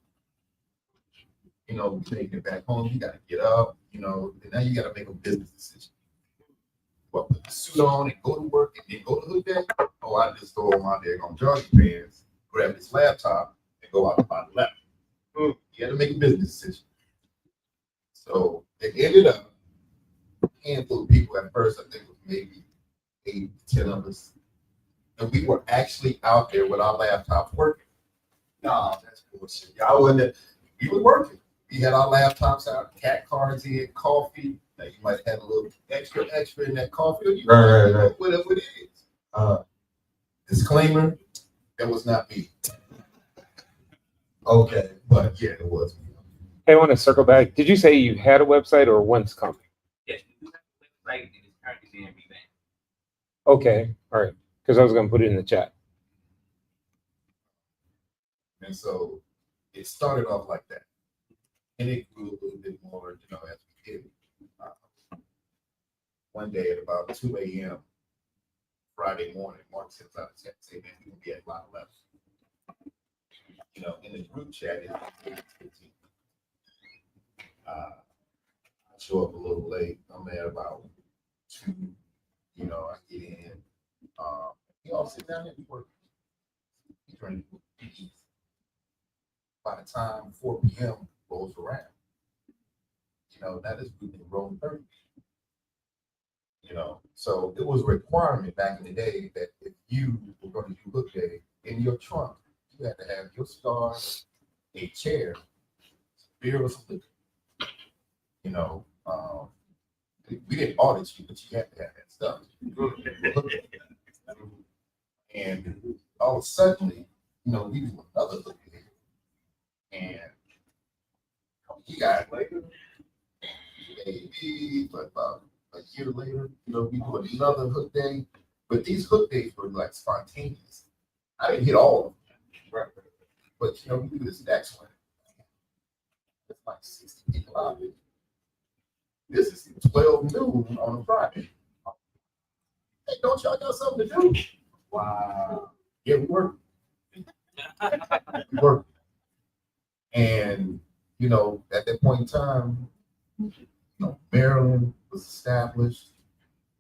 You know, you make it back home, you gotta get up, you know, and now you gotta make a business decision. Well, put the suit on and go to work and then go to hook day. Oh, I just throw on my daggone jogging pants, grab his laptop, and go out by 11. You had to make a business decision. So it ended up a handful of people at first, I think it was maybe 8, 10 of us. And we were actually out there with our laptops working. Nah, that's bullshit. Y'all wasn't, we were working. We had our laptops out, cat cards in, coffee. Now you might have a little extra in that coffee. Or you Right. Whatever it is. Disclaimer, that was not me. Okay. But yeah, it was me. Hey, I want to circle back. Did you say you had a website or one's coming? yes, we do have a website that is currently being revamped. Okay, all right. Because I was gonna put it in the chat. And so it started off like that. And it grew a little bit more, you know, as we did. One day at about 2 a.m. Friday morning, Mark sends out a text saying, man, we're gonna be at line 11. You know, in the group chat, it's 15. I show up a little late. I'm there about 2. You know, I get in. We all sit down and we work. We drink. We eat. By the time 4 p.m. rolls around, you know, that is we've been rolling 30. You know, so it was a requirement back in the day that if you were going to do hook day in your trunk, you had to have your cigar, a chair, beer or something. You know, we didn't audit you, but you had to have that stuff. And all of a sudden, you know, we do another hook day. And you got later, maybe but about a year later, you know, we do another hook day. But these hook days were like spontaneous. I didn't hit all of them. Right. But you know, we do this next one. It's like 60 people out there. This is 12 noon on a Friday. Hey, don't y'all got something to do? Wow. Yeah, we work. We work. And, you know, at that point in time, you know, Maryland was established,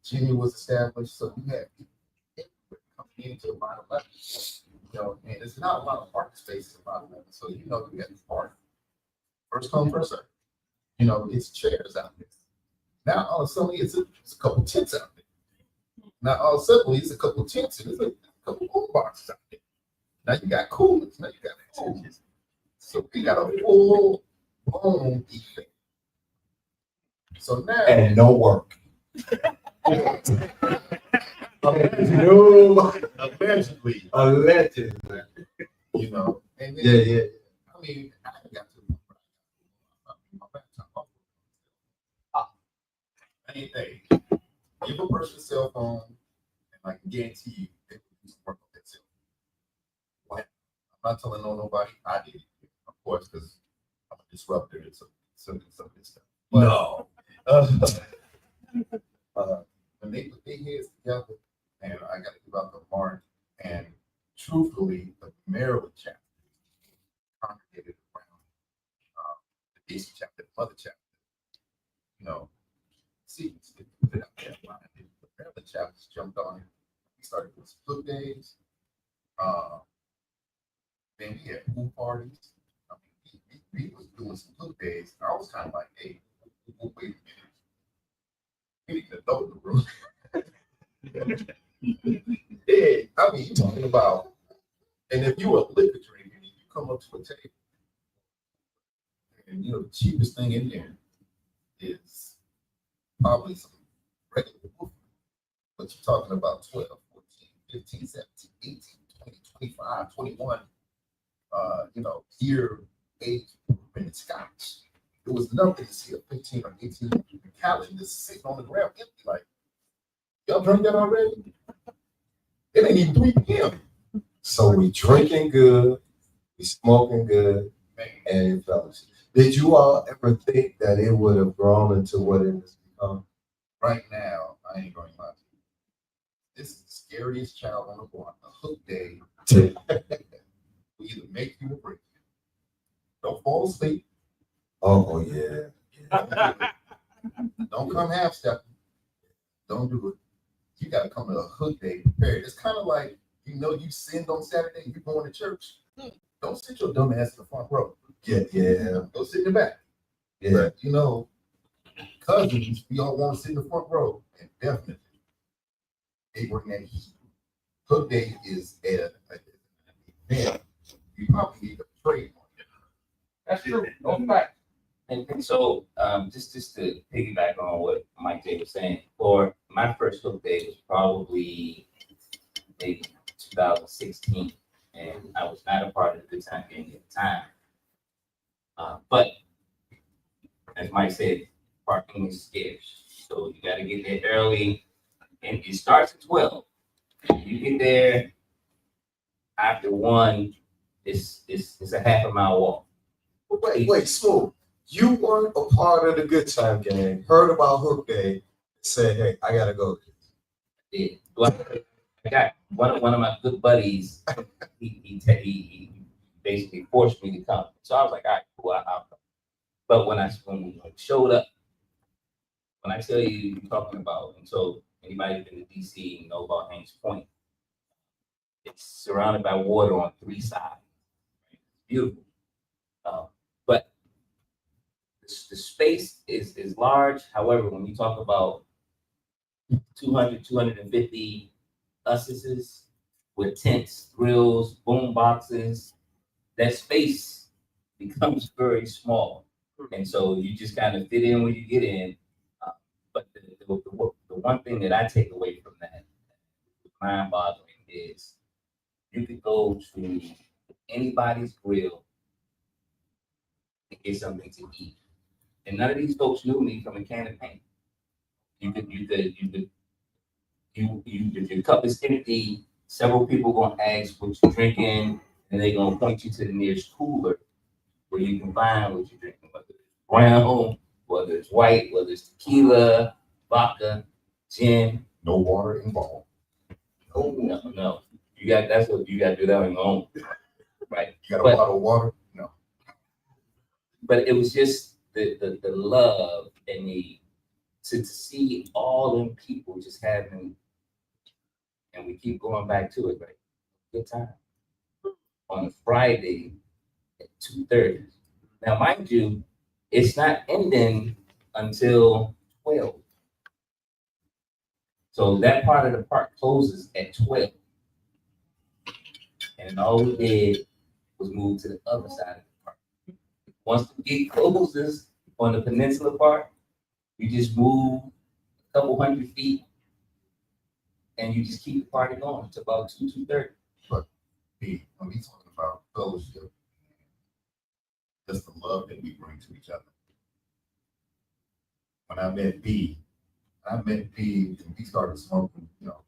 Virginia was established, so we had people coming into about 11. You know, and there's not a lot of parking spaces about 11, so you know, you got to park. First come, first serve. You know, it's chairs out there. Now all of a sudden it's a couple tents out there. Now all of a sudden it's a couple tents and there's a couple cool boxes out there. Now you got coolers. Now you got activities. So we got a full blown event. So now And no work. No, allegedly, allegedly. you know, and then, Yeah. I mean, I got to my laptop. Hey, give a person a cell phone, and I can guarantee you they will do some work on that cell phone. What? I'm not telling nobody. I did, of course, because I'm a disruptor and some of this stuff. But, No. when they put their heads together, and I got to give out the mark, and truthfully, the Maryland chapter congregated around the DC chapter, the mother chapter, you know, see, they put it out there. The Maryland chapters jumped on it. We started with split days. Then we had pool parties. I mean, we was doing some split days. I was kind of like, hey, wait a minute. We need to know the rules. Yeah, I mean, you're talking about, and if you were a liquor drinker, you come up to a table, and you know, the cheapest thing in there is probably some regular wood. But you're talking about 12, 14, 15, 17, 18, 20, 25, 21, you know, year age and scotch. It was nothing to see a 15 or 18 gallon just sitting on the ground empty. Like, y'all drank that already? It ain't even 3 p.m. So we drinking good, we smoking good, Man, and fellowship. Did you all ever think that it would have grown into what it has become? right now, I ain't going to lie to you. This is the scariest child on the block. A hook day will either make you or break you. Don't fall asleep. Oh yeah. Don't come half stepping. Don't do it. You got to come to a hook day prepared. It's kind of like, you know, you sinned on Saturday, you're going to church. Don't sit your dumb ass in the front row. Yeah. Go sit in the back. Yeah. But, you know, cousins, we all want to sit in the front row. And definitely, they bring that heat. Hook day is an event. You probably need a trade on it. That's true. No fact. And so, just to piggyback on what Mike J was saying, for my first hook day was probably maybe 2016, and I was not a part of the Good Time Gang at the time. But as Mike said, parking is scarce, so you got to get there early, and it starts at 12. You get there after 1, it's a half a mile walk. Wait, Smooth. You weren't a part of the Good Time Gang, heard about Hook Day, said, hey, I gotta go. Yeah. Well, I got one of my good buddies. He basically forced me to come. So I was like, all right, cool, I'll come. But when we showed up, when I tell you, you're talking about, and so anybody been to DC and know about Haynes Point, it's surrounded by water on 3 sides. It's beautiful. But the space is large. However, when you talk about 200, 250 uses with tents, grills, boom boxes, that space becomes very small. And so you just kind of fit in when you get in. But the one thing that I take away from that, mind boggling, is you could go to anybody's grill and get something to eat. And none of these folks knew me from a can of paint. Your cup is empty. Several people gonna ask what you're drinking, and they're gonna point you to the nearest cooler where you can find what you're drinking, whether it's brown, whether it's white, whether it's tequila, vodka, gin. No water involved. No. That's what you got to do that on your own, right? You got a But- bottle of water? No. But it was just the love and to see all them people just having, and we keep going back to it, right? Good time. On a Friday at 2:30, Now, mind you, it's not ending until 12. So that part of the park closes at 12. And all we did was move to the other side of the park. Once the gate closes on the peninsula part, you just move a couple 100 feet and you just keep the party going. It's about 2:30. When we talking about fellowship, just the love that we bring to each other. When I met B, and we started smoking, cool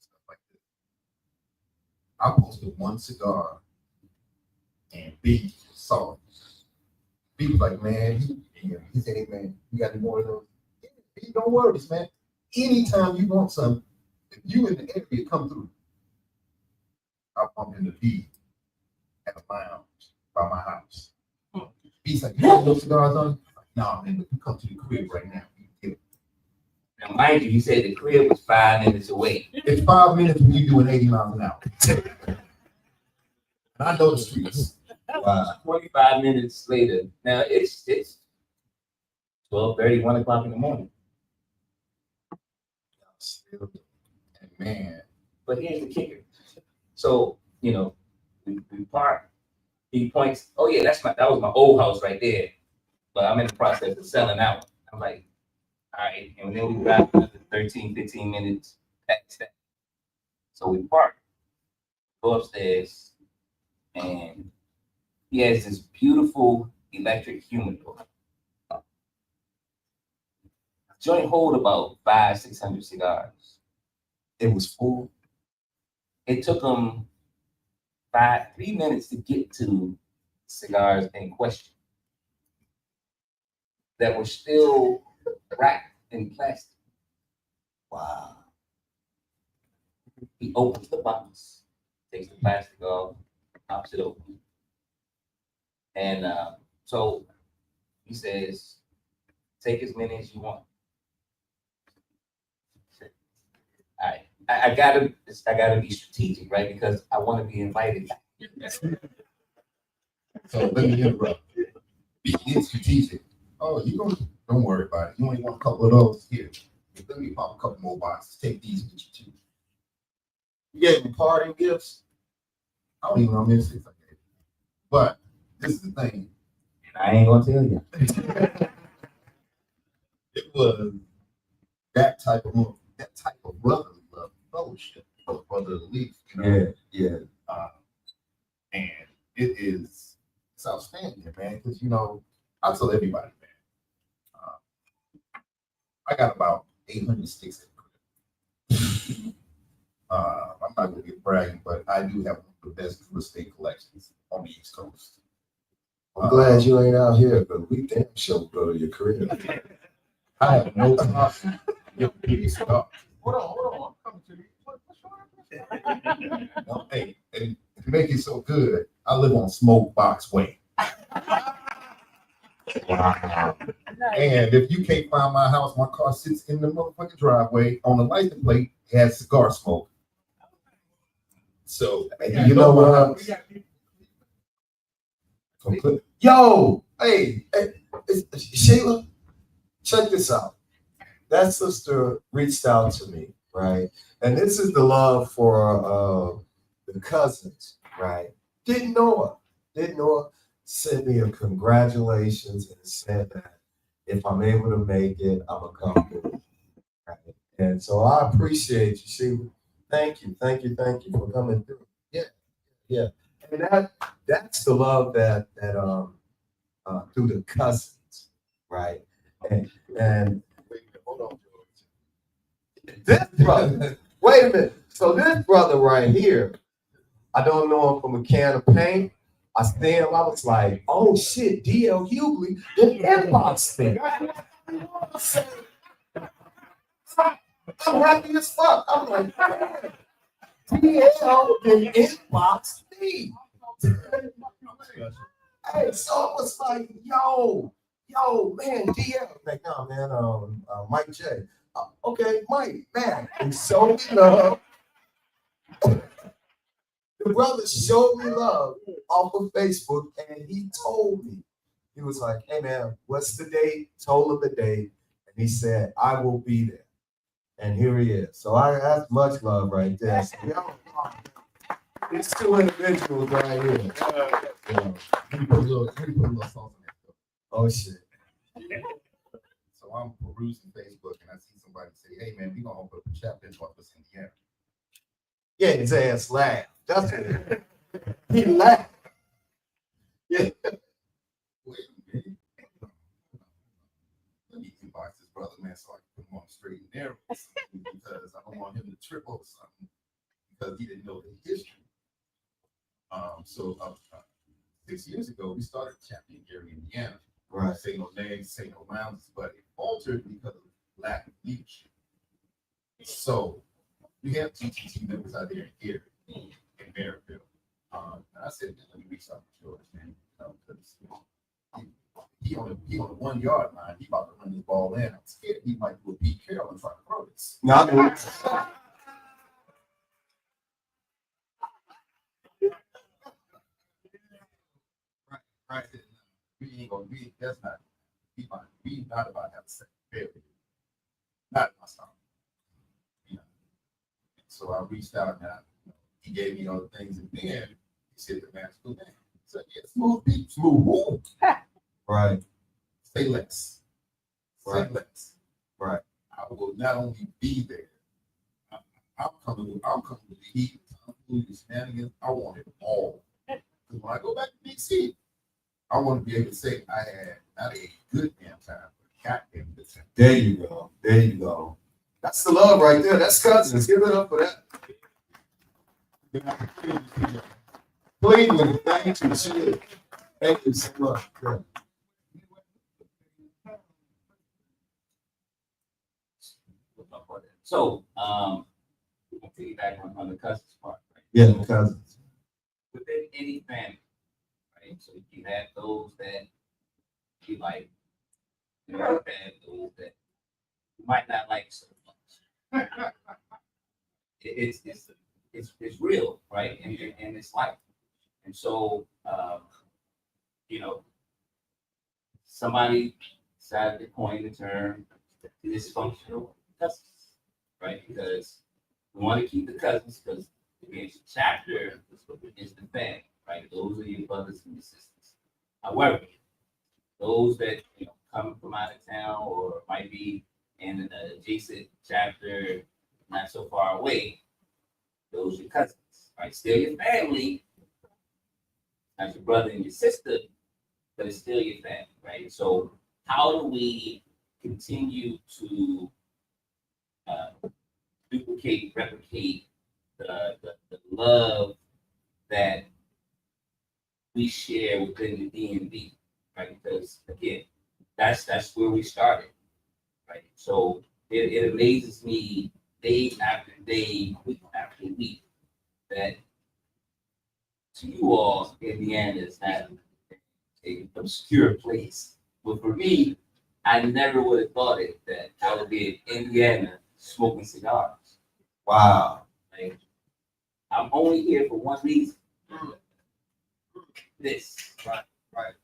stuff like this. I posted one cigar, and B saw it. B was like, man, he said, hey, man, you got any more of those? Yeah, don't worry, man. Anytime you want some, if you in the area, come through. I bumped into B at a lounge by my house. B's like, you have those cigars on? I'm like, nah, man, you come to the crib right now. Now, mind you, you said the crib was 5 minutes away. It's 5 minutes when you're doing 80 miles an hour. And I know the streets. Wow. 45 minutes later. Now it's 12:30, 1 o'clock in the morning. And man, But here's the kicker. So, we park. He points, oh yeah, that was my old house right there. But I'm in the process of selling out. I'm like, all right. And then we drive another 13, 15 minutes past that. So we park, go upstairs, and he has this beautiful electric humidor. Joint hold about 500-600 cigars. It was full. It took him 3 minutes to get to cigars in question that were still wrapped in plastic. Wow. He opens the box, takes the plastic off, pops it open. And so he says, take as many as you want. All right. I gotta be strategic, right? Because I want to be invited. so let me interrupt. Be strategic. Oh, don't worry about it. You only want a couple of those here. Let me pop a couple more boxes. Take these with you too. You gave me parting gifts. I don't even know how many things I gave you. But this is the thing. And I ain't gonna tell you. It was that type of brotherly love, fellowship, brotherly leaf. Yeah. And it's outstanding, man. Because I tell everybody, man. I got about 800 sticks at the crib. I'm not gonna get bragging, but I do have one of the best real estate collections on the East Coast. I'm glad you ain't out here, but we damn sure go to your crib. I have no problem. Give me stuff. Hold on. I'm coming to you. What's no, hey, and to make it so good, I live on Smoke Box Way. Wow. And if you can't find my house, my car sits in the motherfucking driveway. On the license plate, it has cigar smoke. So You know what? Yo, hey, Sheila, check this out. That sister reached out to me, right? And this is the love for the cousins, right? Didn't know her. Sent me a congratulations and said that if I'm able to make it, I'm gonna come through. Right? And so I appreciate you, Sheila. Thank you for coming through. Yeah. I mean that's the love that through the cousins, right? And hold on, George. This brother, wait a minute. So this brother right here, I don't know him from a can of paint. I see him, I was like, oh shit, DL Hughley, the inbox thing. I'm happy as fuck. I'm like, man, DL the inbox thing. Hey, so I was like, yo, man, DL. Like, no, man, Mike J. Okay, Mike, man, I'm so in love. The brother showed me love off of Facebook, and he told me, he was like, "Hey man, what's the date?" Told him the date, and he said, "I will be there." And here he is. So that's much love right there. So, it's two individuals right here. Yeah. Let me put a little sauce on that stuff. Oh shit. So I'm perusing Facebook and I see somebody say, "Hey man, we gonna open up a chapter in Northwest Indiana." Yeah, his ass laughed. That's it. He laughed. Yeah. Wait a minute. Let me inbox this brother, man, so I can put him on the straight and narrow because I don't want him to trip over something because he didn't know the history. So 6 years ago, we started a chapter in Gary, Indiana. Right. Say no names, say no rounds, but it altered because of lack of leadership. So we have GTT members out there in Gary, in Maryville. And I said, let me reach out to George, man, because he on the 1 yard line. He about to run this ball in. I'm scared he might do a Pete Carroll and try to throw this. Not Right. We ain't gonna be. That's not. We not about to have a second failure. Not my style. You know. So I reached out and he gave me all the things, and then he said the magical name. So yeah, smooth beat, smooth move. right. Say less. Say Right. less. Right. I will not only be there. I'm coming with the heat. I'm doing the shenanigans. I want it all. Because when I go back to DC, I want to be able to say I had not a good damn time, but a goddamn good time. There you go. There you go. That's the love right there. That's cousins. Give it up for that. Cleveland, thank you. Shit. Thank you so much. Yeah. So, I'll piggyback on the cousins part, right? Yeah, the cousins. Within any family, right? So you have those that you like, you have those that you might not like so much. It's real, right? And it's life. And so, somebody decided to coin the term dysfunctional cousins, right? Because we want to keep the cousins because against the chapter is the family, right? Those are your brothers and your sisters. However, those that come from out of town or might be in an adjacent chapter not so far away, those are your cousins, right? Still your family, not your brother and your sister, but it's still your family, right? So how do we continue to replicate the love that we share within the DMV, right? Because again, that's where we started, right? So it amazes me day after day, week after week, that to you all, Indiana is not an obscure place. But for me, I never would have thought it that I would be in Indiana smoking cigars. Wow. Like, I'm only here for one reason. This. Right.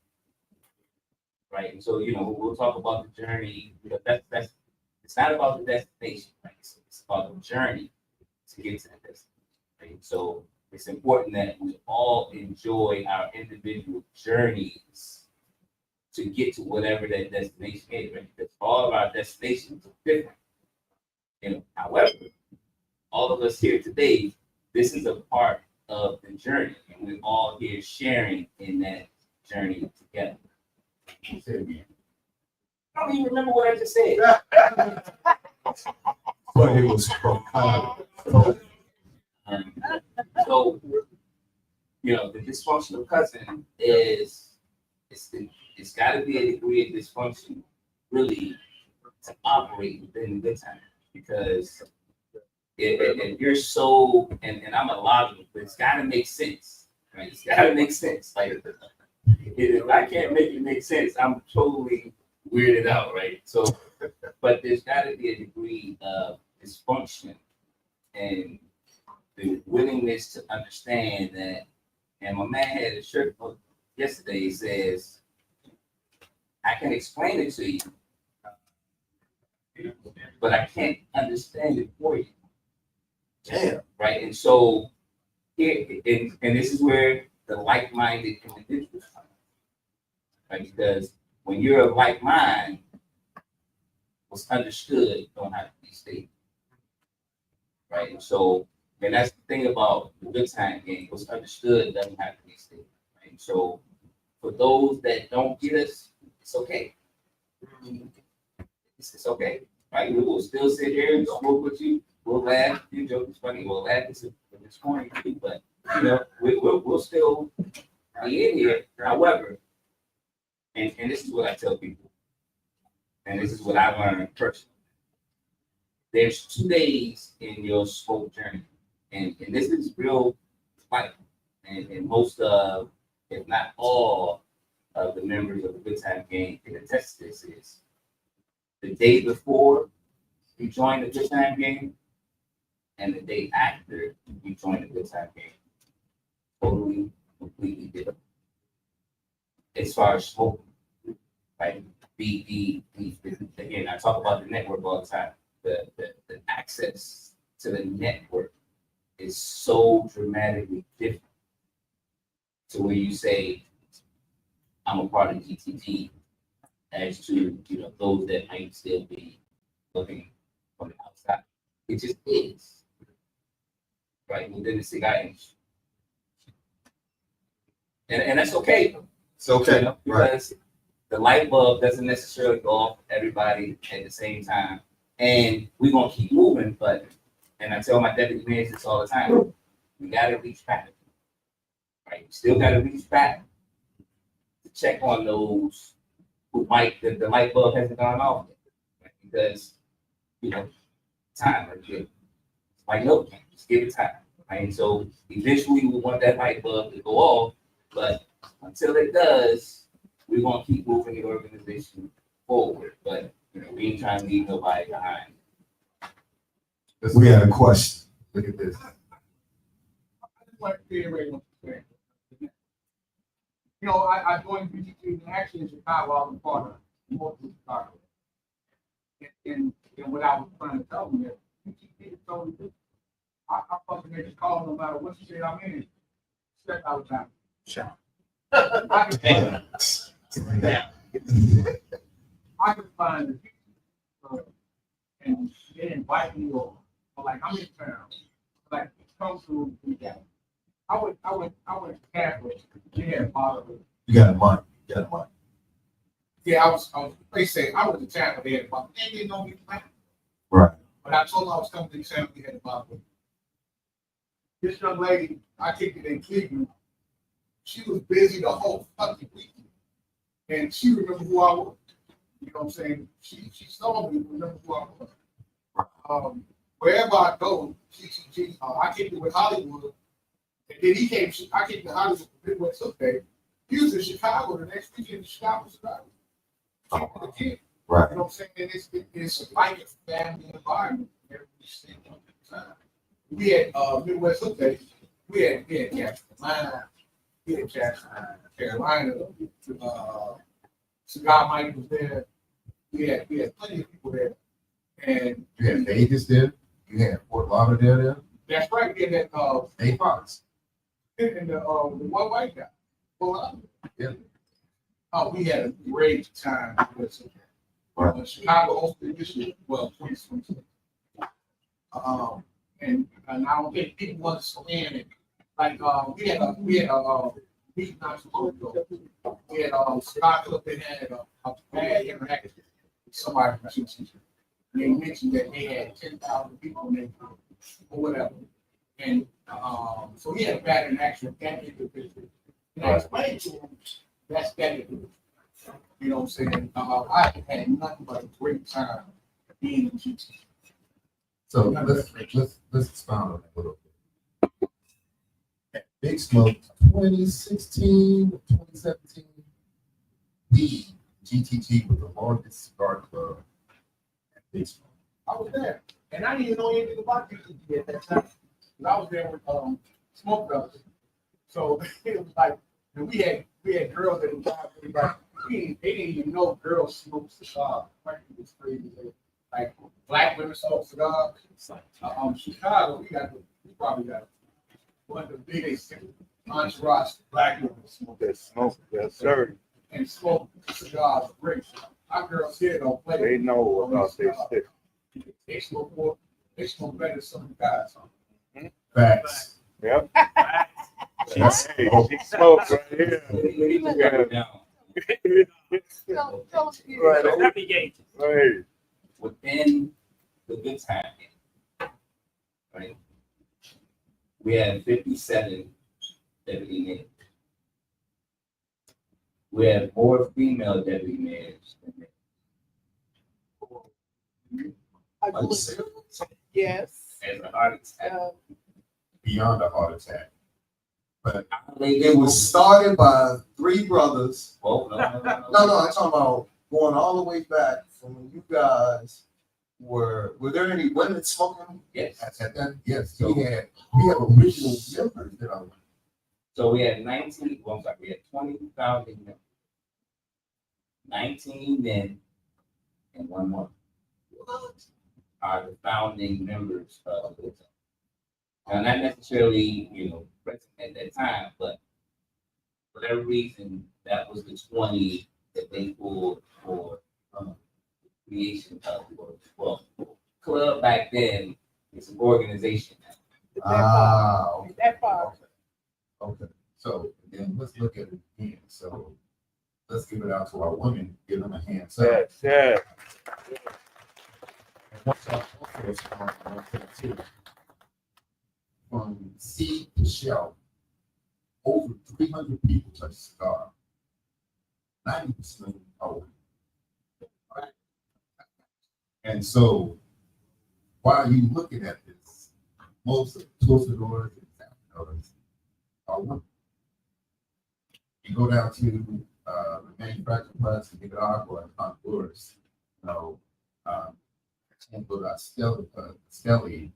And so, we'll talk about the journey. That's it's not about the destination, right? It's about the journey to get to the destination. Right? So it's important that we all enjoy our individual journeys to get to whatever that destination is, right? Because all of our destinations are different. However, all of us here today, this is a part of the journey, and we're all here sharing in that journey together. Say it again. I don't even remember what I just said. But it was profound. So, the dysfunctional cousin it's got to be a degree of dysfunction really to operate within the good time, because if you're so, and I'm a logical, but it's got to make sense, right? It's got to make sense. Like, if I can't make it make sense, I'm totally weirded out, right? So, but there's got to be a degree of dysfunction, and the willingness to understand that. And my man had a shirt book yesterday. It says, "I can explain it to you, but I can't understand it for you." Damn. Right? And so here, and this is where the like-minded individuals come, right? Because when you're of like mind, what's understood don't have to be stated, right? And so, and that's the thing about the good time game. What's understood doesn't have to be stated, right? And so, for those that don't get us, it's okay. It's okay, right? We will still sit here and smoke with you. We'll laugh. You joke is funny. We'll laugh. It's corny too, but you know, we'll still be in here. However, and this is what I tell people, and this is what I learned personally. There's 2 days in your smoke journey, and this is real life. And most of, if not all, of the members of the Good Time Gang can attest to this is the day before you join the Good Time Gang and the day after you join the Good Time Gang. Totally, completely different. As far as smoking, right? Again, I talk about the network all the time. The access to the network is so dramatically different to where you say, I'm a part of GTG, as to, you know, those that might still be looking from the outside. It just is, right, within the cigar industry. And that's okay. It's okay, You know, right? because the light bulb doesn't necessarily go off for everybody at the same time. And we're gonna keep moving, but, and I tell my deputy mayors this all the time, we gotta reach back. Right? We still gotta reach back to check on those who might, the light bulb hasn't gone off yet. Right? Because, you know, time, like, no, just give it time. Right? And so eventually we want that light bulb to go off, but until it does, we're gonna keep moving the organization forward. But you know, we ain't trying to leave nobody behind. We had a question. Look at this. I just want to reiterate what you're saying. You know, I joined BGT actually in Chicago. I was part of most of Chicago. And what I was trying to tell them is BGT is totally different. I fucking make a call no matter what you say I'm in. Step out of time. I can find the people and they invite me over. Like, I'm in town. Like, come through. I went Catholic. Yeah, father. You got a mic. You got a mic. Yeah, I was. They say I was in town, but they had a Bible. They didn't know me plan. Right. But I told them I was coming to the town. We had a Bible. This young lady, I kicked it in Cleveland. She was busy the whole fucking weekend, and she remembered who I was. You know what I'm saying? She saw me, remember who I was. Wherever I go, I kicked it with Hollywood, and then he came. I kicked it with Hollywood for Midwest Sunday. He was in Chicago the next weekend in Chicago. Right. You know what I'm saying? And it's like a family environment. We had Midwest Sunday. We had Carolina. We had Carolina. Cigar Mike was there. We had plenty of people there. And You had Vegas there. You had Fort Lauderdale there. that's right. We had that Dave Fox. and the one white guy. Well, Yeah. Oh, we had a great time. Chicago hosted this year. Well, 2020. And I don't think people understand it. Like we had a meeting not so long ago. We had Scott Cook that had a bad interaction with somebody from GTG. They mentioned that they had 10,000 people in their group or whatever. And so he had a bad interaction with that individual. And I explained to him that's that individual. You know what I'm saying? I had nothing but a great time being in GTG. So let's expound on that a little bit. At Big Smoke 2016, 2017, we, GTG, was the largest cigar club at Big Smoke. I was there, and I didn't even know anything about GTG at that time. 'cause I was there with, Smoke Brothers. So it was like, and we had girls that would drive, like, they didn't even know girls smoked cigars. Like, it was crazy. Like, black women smoke cigars. Chicago, we probably got one of the biggest entourage black women smoke. That smoke, yes, sir. And smoke cigars, great. Our girls here don't play. They know about their stick. They smoke more, they smoke better than some of the guys. Facts. Yep. Yes. Hey, she smokes right here. Right. Right. Within the good time, right? We had 57 deputy mayors. We had more female deputy mayors than men. Yes. As a heart attack. Beyond a heart attack. But It was started by three brothers. Well, no. No, I'm talking about going all the way back from when you guys were there any women smoking? Yes. at that, yes, we have original members that are. So we had 19, well, I'm sorry, we had 20 founding members. 19 men and 1 woman. Are the founding members of the club. Now, not necessarily, present at that time, but for whatever reason, that was the 20 that they pulled for creation of club back then. It's an organization now. Ah, That far. Okay, so then let's look at it again. So let's give it out to our women, give them a hand. So Yes, yes. from seed to shelf, over 300 people touch a cigar. 90% are women. Right? And so while you looking at this, most of the toastadors and tacos are women. You go down to the manufacturing plants in Nicaragua and Honduras, go to Steli,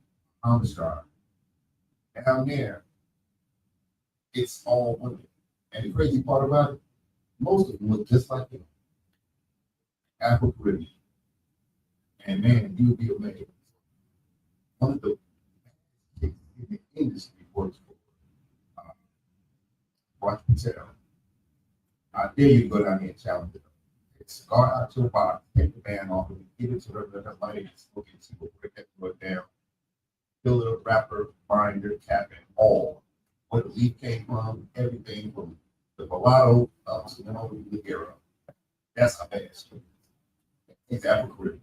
Amstrad. Down there, it's all women. And the crazy part about it, most of them look just like you. Afro-Caribbean. And man, you would be amazed. One of the in the industry works for Watch Patel. I dare you to go down there and challenge it. Cigar out to a box, take the band off, and give it to her, let her light it, smoke it, see what break that wood down. Fill it, wrapper, binder, cap, and all. Where the leaf came from, everything from the Vallado up to the Ligero. That's how bad it's. It's African.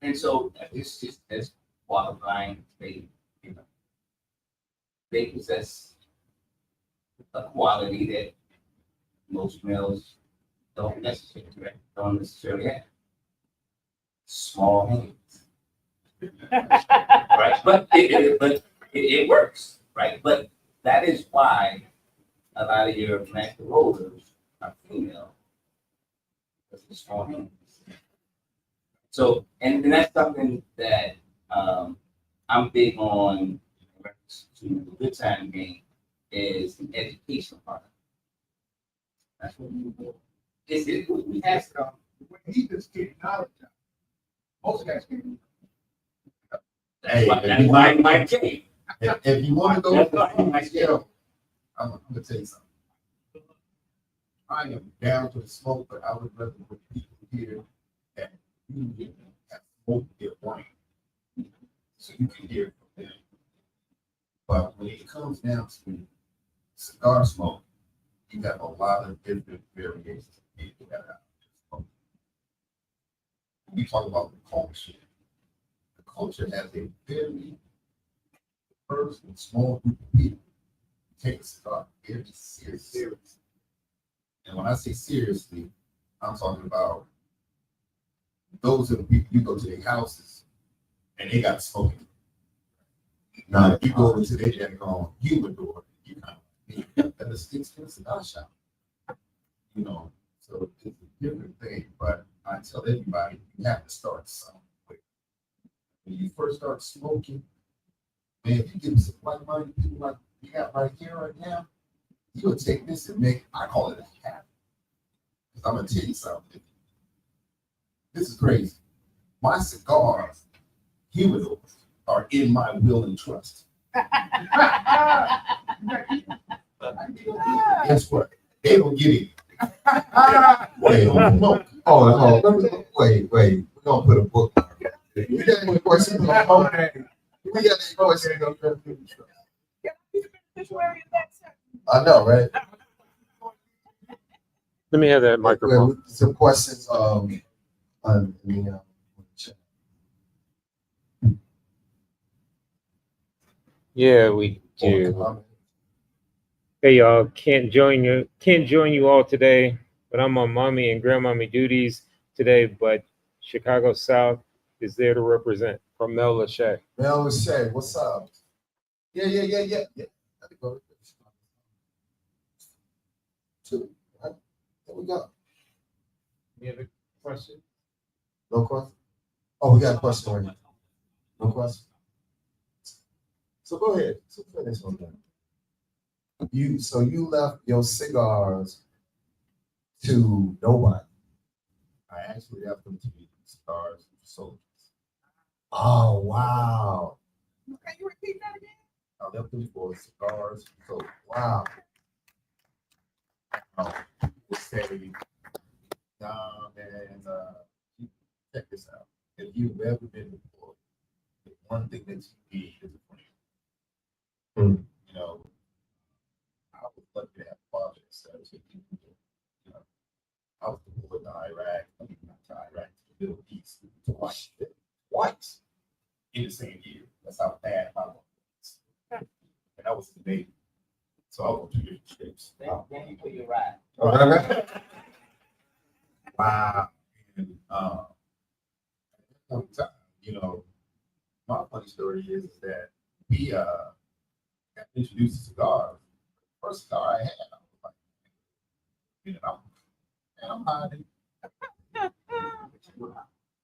And so it's just as qualifying, they possess a quality that most males don't necessarily have. Small hands. Right, but it works, right? But that is why a lot of your master rollers are female, because of small hands. So, and that's something that I'm big on in reference to the good time game is the education part. That's what we do. We have When he just getting knowledge, most of that's getting. Hey, that's why my game. if you want to go, That's why my skill. I'm gonna tell you something. I am down to the smoke, but I would rather put people here that you get have smoke their brain, so you can hear it from them. But when it comes down to cigar smoke, you got a lot of different variations of people that have smoke. We talk about the culture. The culture has a very first and small group of people who take a cigar very seriously. And when I say seriously, I'm talking about those are the people you go to their houses and they got smoking. Now, if you go into their daggone humidor, you kind of that is expensive cigar shop. So it's a different thing. But I tell everybody, you have to start somewhere. When you first start smoking, Man, if you give some like money, people like you got right here right now, you would take this and make, I call it a habit. Because I'm gonna tell you something. This is crazy. My cigars, humidors, are in my will and trust. Guess what? They don't get it. Wait, no. Wait. We're gonna put a bookmark. We got any questions? We got any questions? I know, right? Let me have that microphone. Some questions, on the, chat. Yeah, we do. Hey y'all, can't join you all today, but I'm on mommy and grandmommy duties today, but Chicago South is there to represent from Mel Lachey. Mel Lachey, what's up? Yeah. Let me go. Two, right? There we go. Any other question? No question? Oh, we got a question already. No question? So go ahead. So finish on that. So you left your cigars to nobody. I actually left them to be cigars for soldiers. Oh, wow. Can you repeat that again? I left them for cigars for soldiers. Wow. Would say, nah, man, check this out. If you've ever been before, the one thing that you need is a friend. Mm. You know, I was lucky to have a father that said, you know, I was deployed to Iraq, not to Iraq, to the Middle East twice in the same year. That's how bad my life was. And I was the Navy. So I was on 2 different trips. Then you put your ride. Wow. And at that point in time, you know, my funny story is that we got introduced to cigars. First cigar I had, I was like, you know, I'm hiding.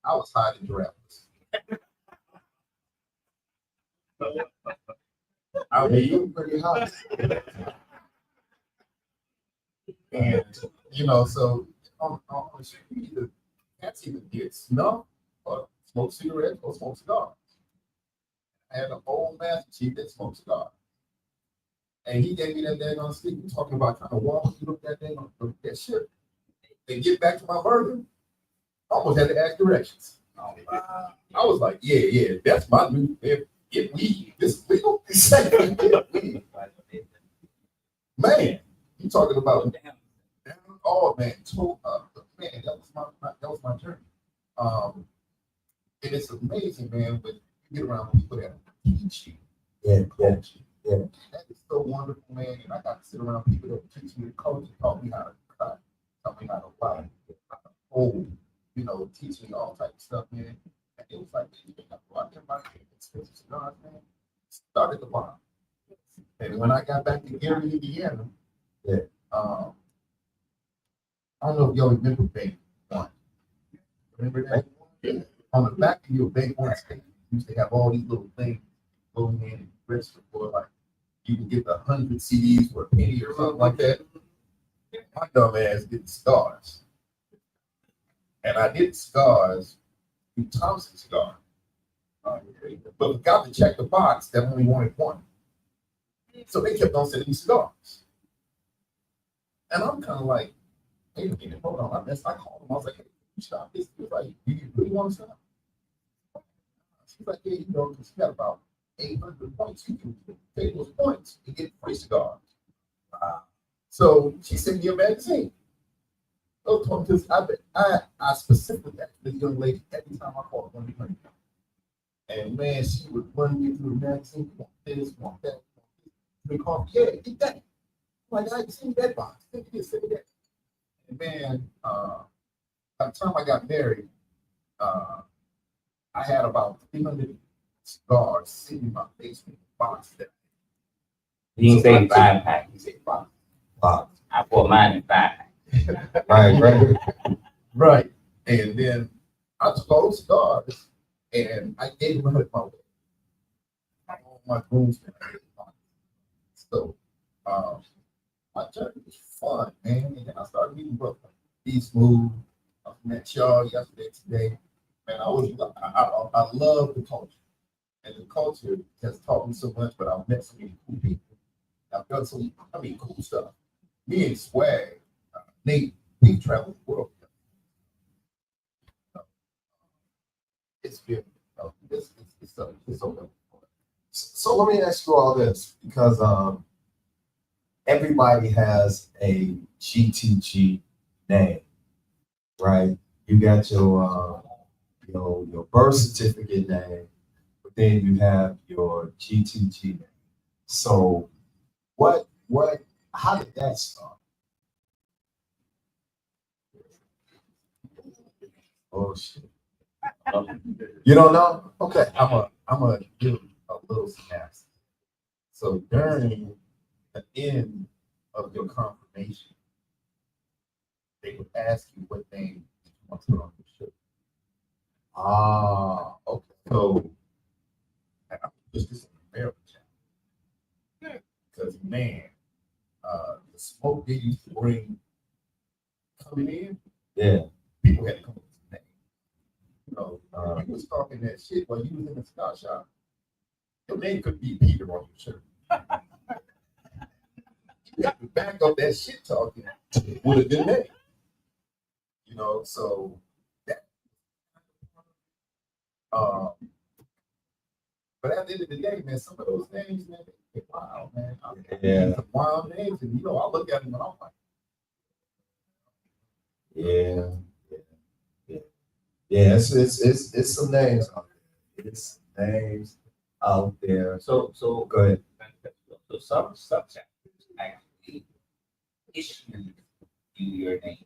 I was hiding giraffes. I Yeah, you were pretty hot. And you know, so on the street, you either can't even get snuff or smoke cigarettes or smoke cigars. I had an old master chief that smoked cigars. And he gave me that daggone stick. We're talking about trying to walk through that daggone that shit. And get back to my burger. I almost had to ask directions. I was like, yeah, that's my new get weed. This is legal. Get weed. Man, you talking about oh man, man, that was my journey. And it's amazing, man, but you get around people that teach you. Yeah. That is so wonderful, man. And I got to sit around people that teach me the culture, taught me how to cut, taught me how to write, how to hold, you know, teach me all types of stuff, man. And it was like, man, you got to go out there, my expensive cigars, man. Started at the bottom. And when I got back to Gary, Indiana, I don't know if y'all remember Bank One. Remember that? Yeah. On the back of your Bank One stick, you used to have all these little things going in and register for, like, you can get the 100 CDs for a penny or something like that. My dumb ass did cigars. And I did cigars through Thompson Cigar. But forgot to check the box that only wanted one. So they kept on sending me cigars. And I'm kind of like, wait a minute, hold on. I called him. I was like, hey, you stop this. He was like, you really want to stop? She's like, yeah, you know, because you got about 800 points. You can take those points and get free cigars. So she sent me a magazine. Because I specifically asked this young lady every time I called her. And man, she would run me through the magazine. Want this, want that. Drink coffee. Yeah, get that. I'm like, I ain't seen that box. Think of this, think of that. And man, by the time I got married, I had about 300 cigars sitting in my basement box. That He didn't say 5-pack, he said box. Box. I bought mine in 5-pack. Right. And then I took all those cigars and I gave them out my way. my groomsmen. So, my journey was fun, man. And then I started meeting Brooklyn. Be smooth. I met y'all yesterday, today. Man, I love the culture. And the culture has taught me so much, but I've met so many cool people. I've done cool stuff. Me and Swag, Nate, we've traveled the world. It's been, it's so good. So let me ask you all this, because everybody has a GTG name, right? You got your birth certificate name, but then you have your GTG name. So how did that start? Oh shit. You don't know? Okay. I'm gonna give a little synopsis. So during the end of your confirmation, they would ask you what name you want to put on your shirt. Ah, okay. So, and I push this in American channel because man, the smoke they used to bring coming in, Yeah. people had to come up with a name. You know, you was talking that shit while you was in the cigar shop. Your name could be Peter on your shirt. You have to back up that shit talking with a good name. You know, so that. But at the end of the day, man, some of those names, man, they're wild, man. Yeah. Some wild names, and I look at them and I'm like, Yeah. Yeah, it's some names out there. It's names out there. So Go ahead. So some subchapters actually issue you your name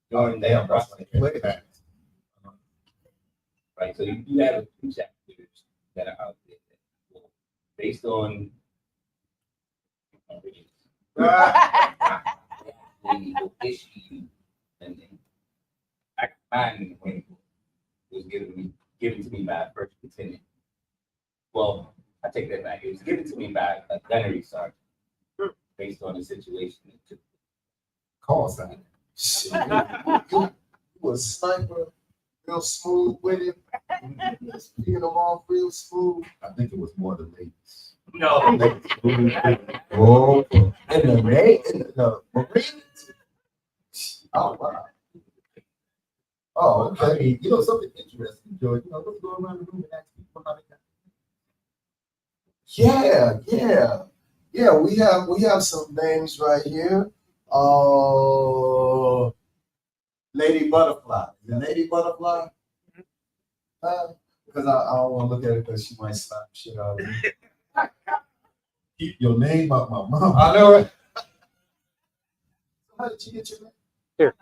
during that process, right? So you do have a few chapters that are out there that will, based on they will issue you a name. Mine when it was given to me by a first lieutenant. Well, I take that back. It was given to me by a gunnery sergeant based on the situation that took. call sign. Shit, you a sniper, real smooth with it. Speaking them off real smooth. I think it was more the ladies. No. Oh, in the Marines. Oh wow. Oh, I okay. mean, you know, something interesting, Joy. You know, let's go around the room and ask people how they got. Yeah. We have some names right here. Lady Butterfly. Is it Lady Butterfly? Because I don't want to look at it because she might slap shit out of me. Keep your name out my mouth. I know it. How did you get your name? Here.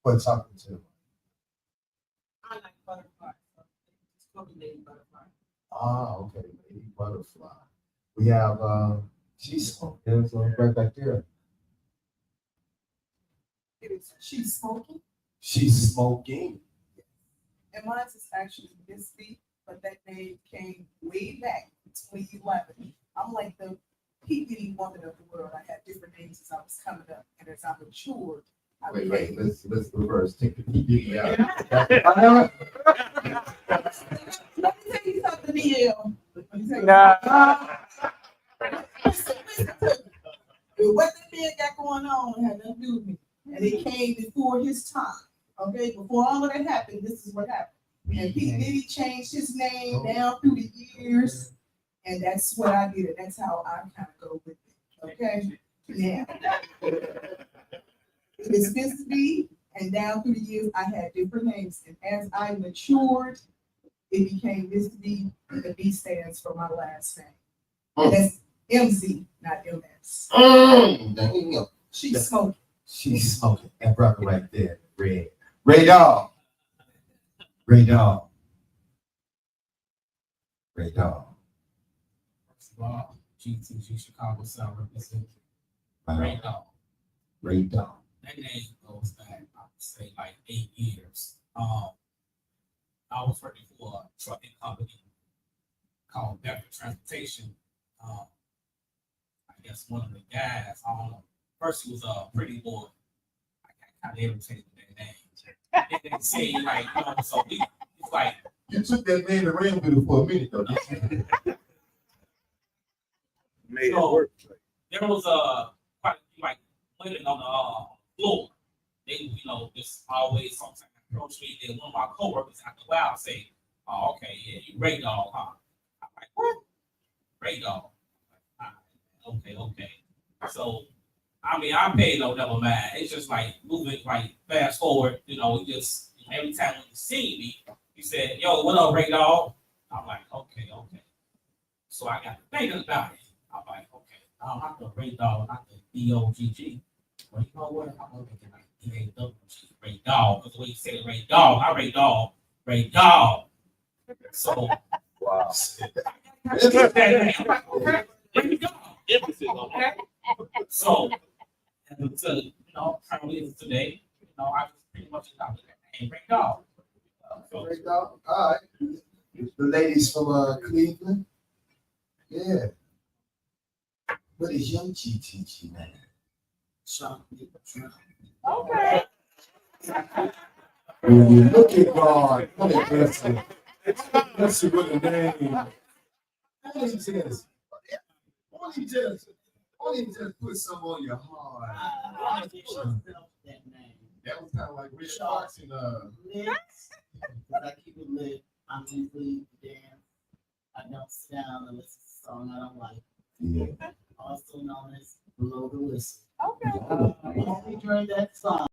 What talking to? I like butterfly. So it's called me Lady Butterfly. Ah, okay, Lady Butterfly. We have she's there's right back there. She's smoking, She's smoking. and mine is actually Misty, but that name came way back in 2011. I'm like the P. Diddy woman of the world. I had different names as I was coming up, and as I matured, I Wait, became. let's reverse. Take the PDD out. Let me tell you something, Neil. Let me tell you what that man got going on had nothing to do with me. And it came before his time. Okay, before all of that happened, this is what happened. And P. Diddy changed his name down through the years. And that's what I did. And that's how I kind of go with it. Okay. Now, it was supposed to be, and down through the years, I had different names. And as I matured, it became Miss B, and the B stands for my last name. And that's MZ, not MS. Damn. She's smoking. She's smoking. That brother right there, Red. Ray Dog. Ray Dog. Ray Dog. First of all, GTG Chicago South representative. Wow. Ray Dog. Ray Dog. That name goes back, I would say, like 8 years. I was working for a trucking company called Becker transportation. I guess one of the guys, I don't know. First he was a pretty boy. I can't irritated with that name. And then say like, so he's like, You took that man and ran with it for a minute though. Made it So- work. there was quite like women on the floor. They, just always sometimes approach me. Then one of my coworkers after a while say, "Oh, okay, yeah, you Ray Dog, huh?" I'm like, "What? Ray Dog?" Okay. So, I mean, I paid no never mind. It's just like moving, like fast forward. It just every time when you see me, you said, "Yo, what up, Ray Dog?" I'm like, "Okay." So I got to thinking about it. I'm like, "Okay, not the Ray Dog, not the D-O-G-G. Well, you know what? I'm gonna make it like D-A-W-G, Ray Dog, because the way you say Ray Dog, not Ray Dog, Ray Dog." So, Wow. Ray Dog. Okay. So, and until, currently it's today, I just pretty much adopted that name, Ray Dog. Great dog. All right. The ladies from Cleveland. Yeah. What is young GTG man? Okay. When you look at God, what a blessing. Bless you with a name. Only just put some on your heart. That was kind of like Rich Fox and I keep it lit. I'm usually dance. I don't sit down and listen to a song I don't like. Yeah. Also known as Below the Whistle. Okay. Only during that song.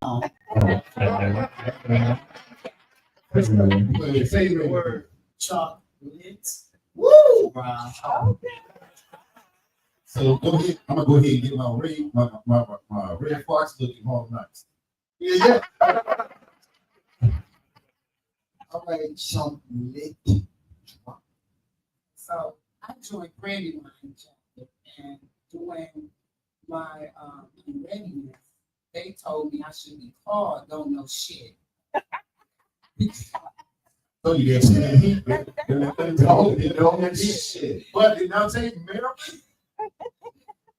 say the word. Chocolate. Woo! Brown. So go ahead. I'm gonna go ahead and get my Red Fox looking home nice. Yeah. All right, chocolate. So I joined Brandywine chapter, and doing my readiness, they told me I should be called Don't Know Shit. So you get shit. Don't shit. But did not say Mary.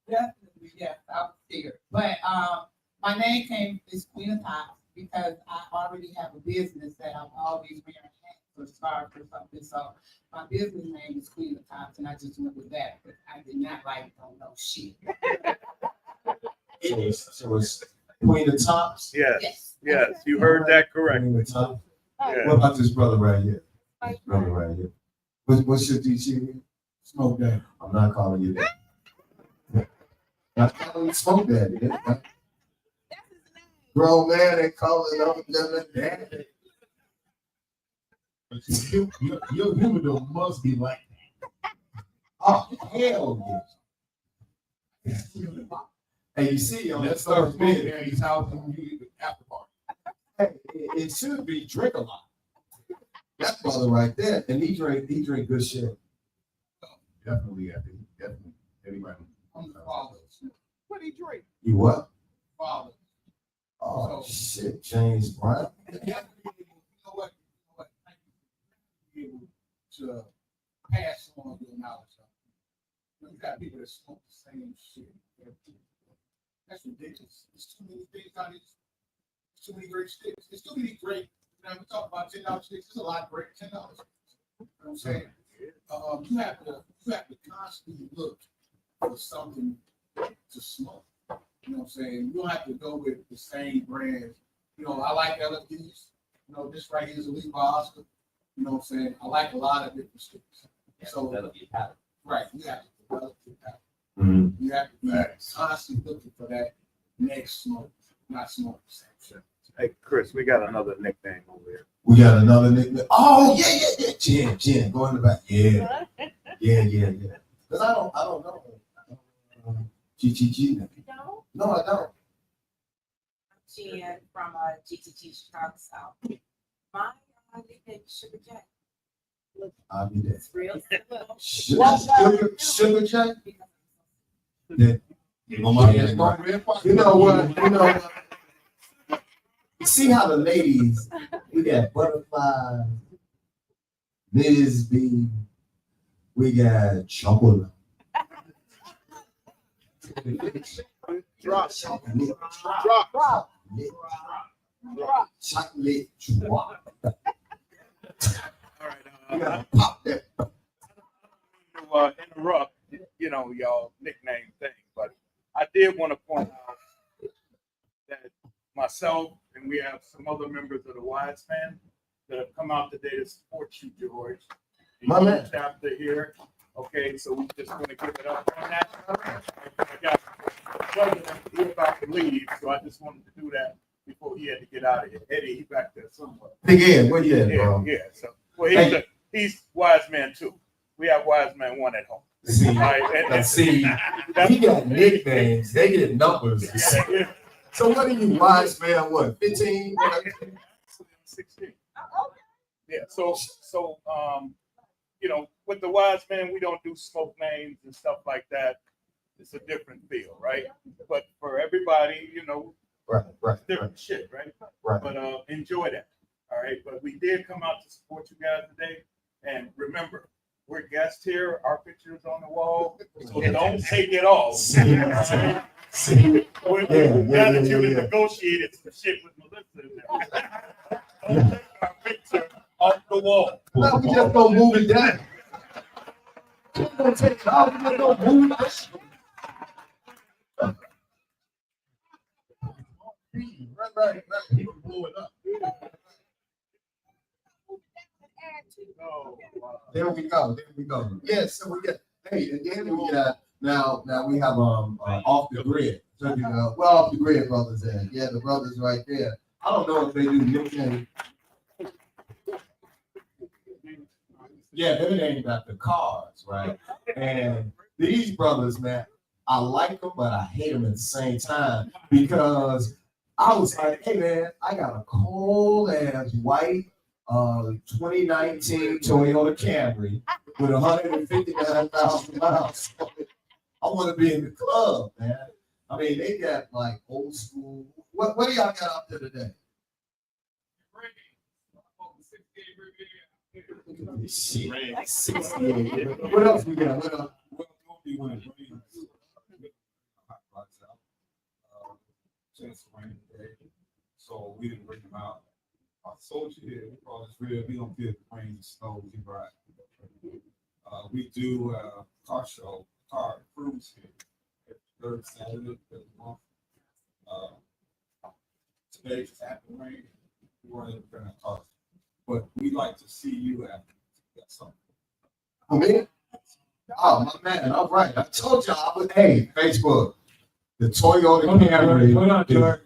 Definitely, yes, I was scared. But my name is Queen of Tops because I already have a business that I'm always wearing hats or scarf or something. So my business name is Queen of Tops, and I just went with that. But I did not Don't Know Shit. So it's Queen of Tops. Yes, you heard that correct. Queen of Tops. Yeah. What about this brother right here? This brother right here. What's your DG? Smoke that. I'm not calling you that. Not calling you Smoke Daddy. Grown man ain't calling up living daddy. Your humidor must be like Oh, hell yeah. Hey, you see, on that first bid, at his house and you after party. hey, it should be drink a lot. That brother right there, and he drink good shit. Definitely, I think. Definitely. Everybody. I'm the father. What do you drink? You what? Father. Oh shit, James Brown. You know what? Thank you. Be able to pass on your knowledge. You got people that smoke the same shit. That's ridiculous. There's too many things out here. There's too many great sticks. There's too many great. We talk about $10 sticks. There's a lot of great $10 sticks. You know what I'm saying? You have to constantly look for something to smoke. You know what I'm saying? You don't have to go with the same brands. I like LFDs. This right here is a Lee Oscar. You know what I'm saying? I like a lot of different sticks. So, That'll be happy. right, you have to develop your palate. Mhm. You have to be constantly looking for that next smoke, not smoke the same shit. Hey, Chris, we got another nickname over here. We got another nickname. Oh yeah. Jen, go in the back. Yeah. Because I don't know. GTG. No, No, I don't. Jen from GTG Chicago South. My nickname is Sugar Jack. I'll be there. It's real simple. Sugar Jack. Yeah. You know what? You see how the ladies, we got Butterfly, Ms. B, We got chocolate. Drop. Chocolate. Drop. Chocolate drop. All right. You gotta pop that. To interrupt, y'all nickname thing, but I did want to point out that myself and we have some other members of the Wise Man that have come out today to support you, George. My man. Chapter here. Okay, so we just want to give it up on that. I got brother who about to leave, so I just wanted to do that before he had to get out of here. Eddie, he's back there somewhere. Big Ed, where you at, Yeah, bro? yeah. So, well, he's Wise Man 2. We have Wise Man 1 at home. See, All right, and see, he got nicknames. They get numbers. yeah, So what are you, Wise Man? What, 15? 16. Yeah. So with the Wise Man, we don't do smoke names and stuff like that. It's a different feel, right? But for everybody, Right. different shit, right? Right. But enjoy that. All right. But we did come out to support you guys today. And remember, we're guests here. Our picture is on the wall. So don't take it off. See. Now that you negotiated some shit with Melissa in there. Don't take our picture off the wall. No, we just gonna move it down. We're gonna take it off. We're gonna move it. Right. Keep it blowing up. Oh, wow. There we go. Yes, so we get. Hey, and then we got now we have off the grid. So off the grid brothers there. Yeah, the brothers right there. I don't know if they do nicknames. Yeah, they're named after cars, right? And these brothers, man, I like them, but I hate them at the same time because I was like, hey man, I got a cold ass white 2019 Toyota Camry with 159,000 miles. I want to be in the club, man. I mean, they got like old school. What do y'all got out there today? Look at this shit. 68. What else we got? What else? So we didn't bring them out. I told you here, because it's real, we don't get rain and snow, we ride. We do car show, car cruise here, third Saturday of the month. Today just happened to rain, we weren't able to bring our cars, but we like to see you after. That's something. Oh, me? Oh, my man, all right. I told y'all I would, hey, Facebook, the Toyota Camry. Hold on, George.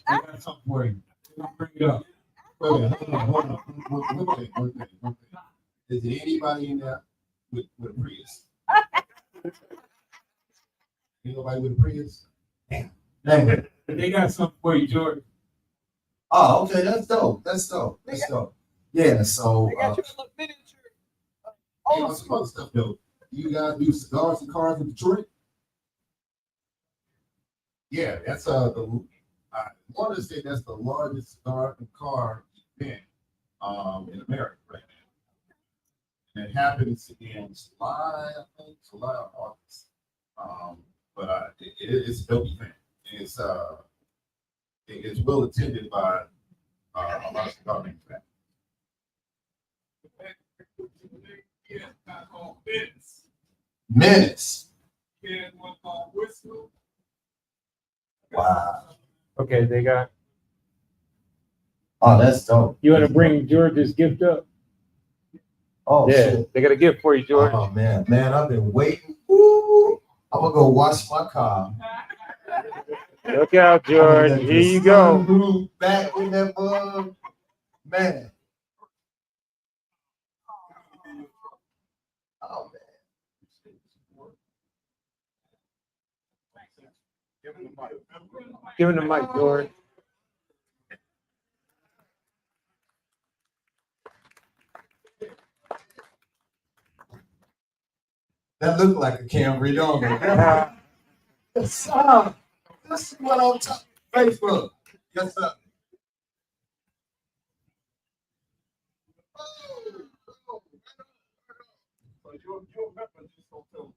I got something for you. Bring it up. Hold on. One thing. Is there anybody in there with a Prius? Ain't nobody with a Prius? Damn. They got something for you, George. Oh, okay, that's dope. Yeah, so some other stuff though. You guys do cigars and cars in Detroit? Yeah, that's I want to say that's the largest cigar and car event in America right now. And it happens in July, I think, July or August. But it's a dope event. It's well attended by a lot of cigar manufacturers. Minutes. Yeah, one called Whistle. Wow. Okay, they got. Oh, that's dope. You want to bring George's gift up? Oh, Yeah, shit. they got a gift for you, George. Oh, man, I've been waiting. Woo. I'm gonna go wash my car. Look out, George. Here you go. Back in that mug. Man. Oh, man. Give him the mic, George. That looked like a Camry, don't it? Yes, sir. This is what I'm talking. Facebook. Yes, sir. you'll remember, just don't tell them.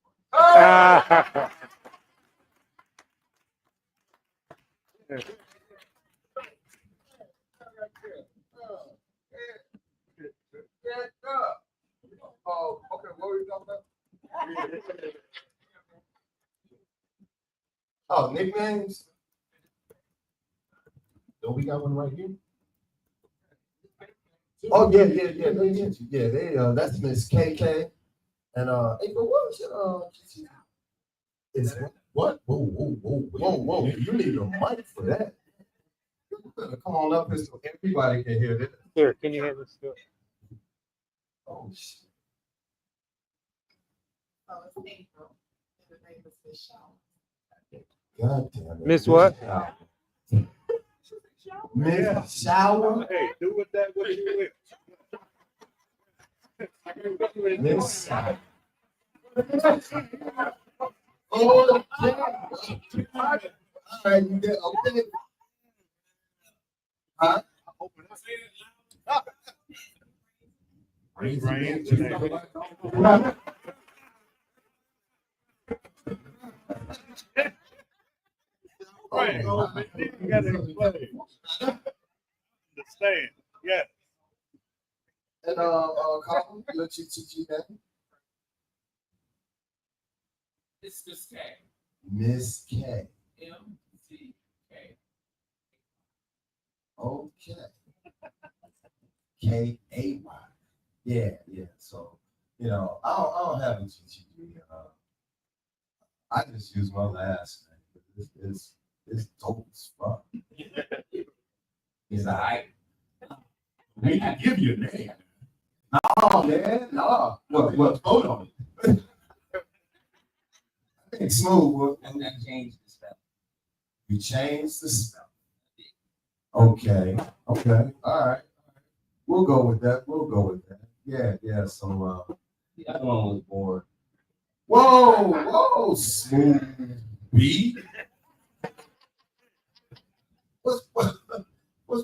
Oh, okay, what were we talking about? Oh, nicknames? Don't we got one right here? Oh, yeah. They, that's Miss KK. And, hey, but what was your, is What? Whoa. you need a mic for that. You better come on up here so everybody can hear this. Here, can you hand this to? Oh, shit. Oh, it's April. And the name is Michelle. God damn it. Miss what? Miss Shower. Hey, do with that what you will. Miss Shower. Oh, yeah. All right, you did, okay. Huh? Right, oh, man, you gotta explain. Understand, yeah. And, Carl, your GTG name? It's Miss K. Miss K. M-C-K. Okay. K-A-Y. Yeah. So, I don't have a GTG. I just use my last name. It's dope as fuck. It's all right. We can give you a name. Oh, man, no. What? Vote on it. I think Smooth, And then change the spell. you changed the spell. Okay, all right. We'll go with that. Yeah, so, The other one was bored. whoa, Smooth B. What's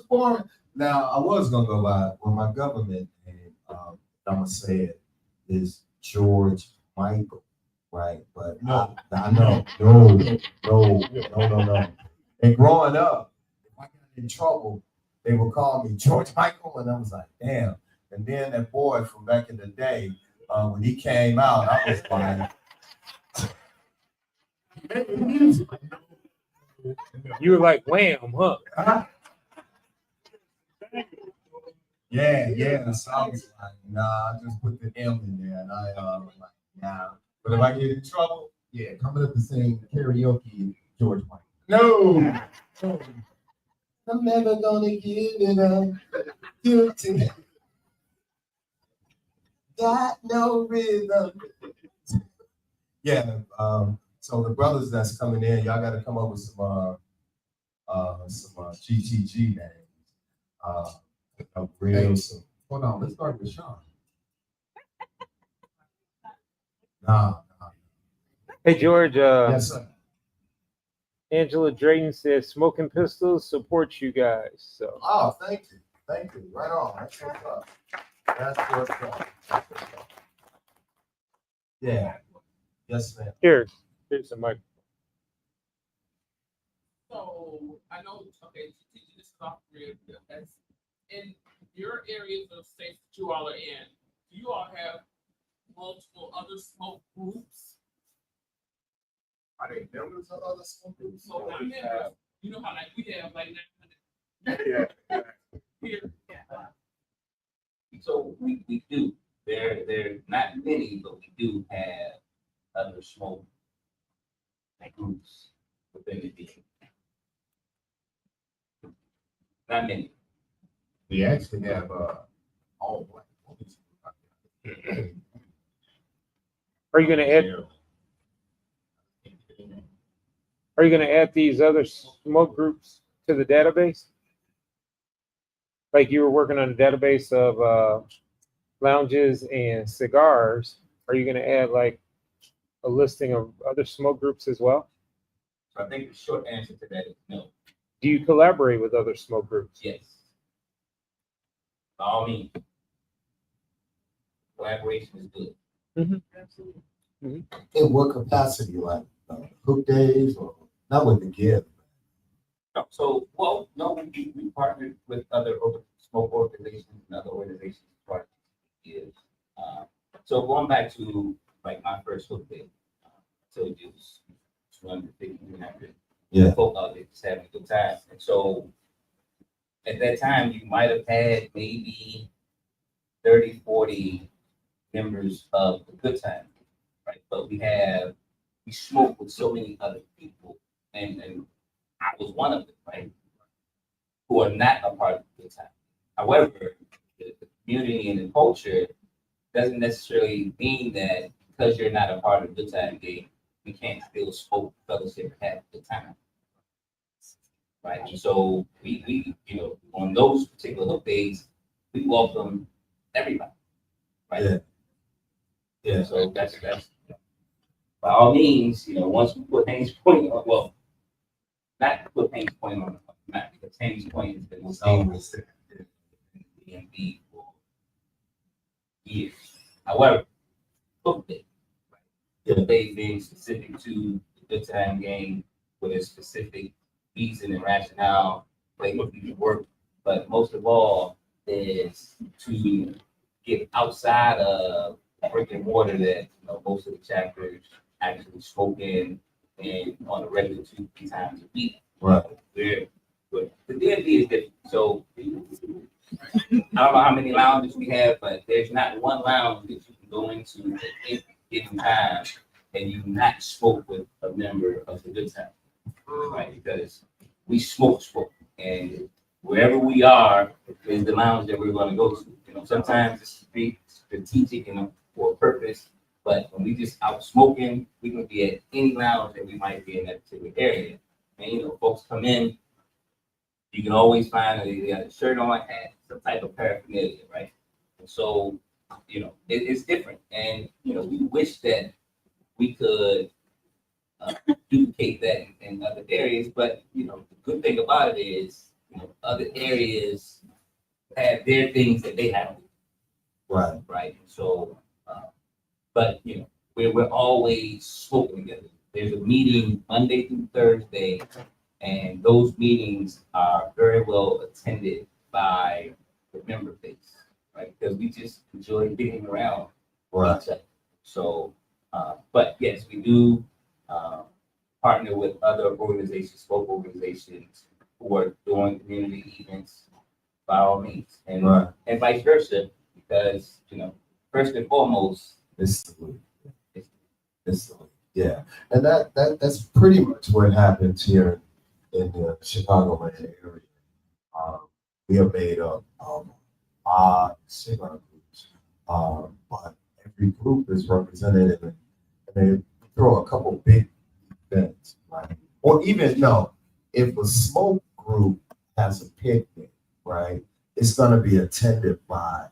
boring? Now, I was gonna go by, my government name, I'm gonna say it, is George Michael, right? But No. I know, no. And growing up, if I got in trouble, they would call me George Michael, and I was like, damn. And then that boy from back in the day, when he came out, I was like, You were like, wham, huh? huh? Yeah. So I was like, nah, I just put the M in there, and I was like, nah. But if I get in trouble, Yeah, coming up and saying karaoke, George Michael. no. I'm never gonna give it up. Guilty. Got no rhythm. Yeah. So the brothers that's coming in, y'all got to come up with some GTG names. Real some. Hold on, let's start with Sean. Nah. Hey, George, Yes, sir. Angela Drayton says Smoking Pistols supports you guys. So Oh, thank you. Right on. That's what's up. Yeah. Yes, ma'am. here's the mic. So I know, okay, teaching this off grid, that's in your areas of states that you all are in, do you all have multiple other smoke groups? Are they members of other school groups? So not members, you know how like we have like 900 Yeah. here. So we do. There not many, but we do have other smoke groups within the district. Not many. We actually have, all black. Are you gonna add these other smoke groups to the database? Like you were working on a database of lounges and cigars. Are you gonna add like a listing of other smoke groups as well? So I think the short answer to that is no. Do you collaborate with other smoke groups? Yes. By all means. Collaboration is good. Absolutely. In what capacity, like hook days or not with the gift? No, so, well, no, we partnered with other smoke organizations and other organizations for years. So going back to like my first hook day, so it was 250, 300 Yeah. folk out there just having a good time. And so at that time, you might have had maybe 30, 40 members of the good time, right? But we smoke with so many other people, and I was one of them, right? Who are not a part of the good time. However, the community and the culture doesn't necessarily mean that because you're not a part of the good time game, we can't still smoke, fellowship, and have a good time. Right? And so we on those particular days, we welcome everybody. Right? Yeah. Yeah. So that's by all means, once we put Haynes Point on, well, not to put Haynes Point on the map, because Haynes Point has been stable in the DMV for years. However, Hook Day, the day being specific to the good time game with a specific reason and rationale, they look to work, but most of all is to get outside of brick and mortar that most of the chapters actually spoke in and on a regular 2-3 times a week. Right. But the DMV is different. So I don't know how many lounges we have, but there's not one lounge that you can go into at any given time and you not smoke with a member of the good time. Right? Because we smoke, and wherever we are is the lounge that we're going to go to. Sometimes it's be strategic and for a purpose, but when we just out smoking, we can be at any lounge that we might be in that particular area. And folks come in, you can always find they got a shirt on, hat, some type of paraphernalia, right? And so, it's different, and we wish that we could duplicate that in other areas, but the good thing about it is, other areas have their things that they have. Right. Right. So, but we're always smoking together. There's a meeting Monday through Thursday, and those meetings are very well attended by the member base, right? Because we just enjoy being around Right. each other. So, but yes, we do partner with other organizations, smoke organizations who are doing community events by all means, and Right. and vice versa, because first and foremost, It's the league. It's the league. Yeah. And that's pretty much what happens here in the Chicagoland area. We have made up odd cigar groups, but every group is represented, and they throw a couple big events, right? Or even if a smoke group has a picnic, right, it's going to be attended by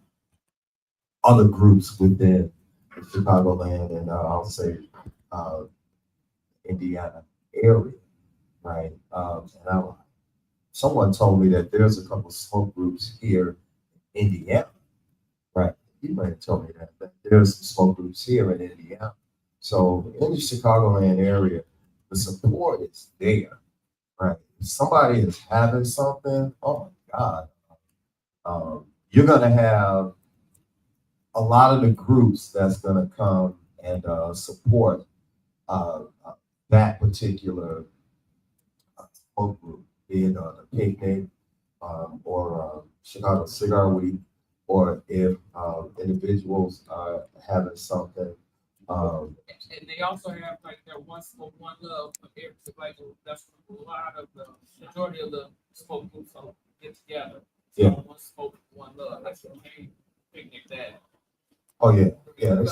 other groups within the Chicagoland and I'll say Indiana area, right? Someone told me that there's a couple smoke groups here in Indiana, right? You might have told me that there's some smoke groups here in Indiana. So in the Chicagoland area, the support is there, right? If somebody is having something, oh my God, you're gonna have a lot of the groups that's gonna come and support that particular smoke group, be it the picnic or Chicago Cigar Week, or if individuals are having something. And they also have like their one smoke, one love. Like that's a lot of the majority of the smoke groups get together. So Yeah. one smoke, one love. That's the main picnic that. Oh yeah, yeah.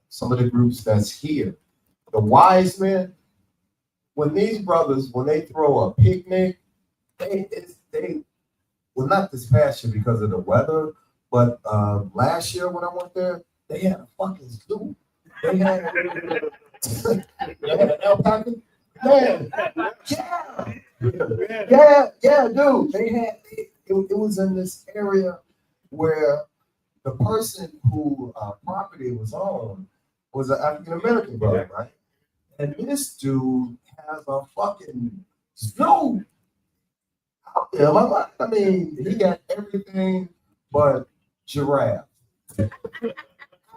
Some of the groups that's here, the Wise Men. When these brothers, when they throw a picnic, they well, not this past year because of the weather, but last year when I went there, they had a fucking zoo. They had, they had an alpaca. Man, yeah, dude. They had it was in this area where the person who property was on was an African American brother, right? And this dude has a fucking zoo out there. I mean, he got everything but giraffe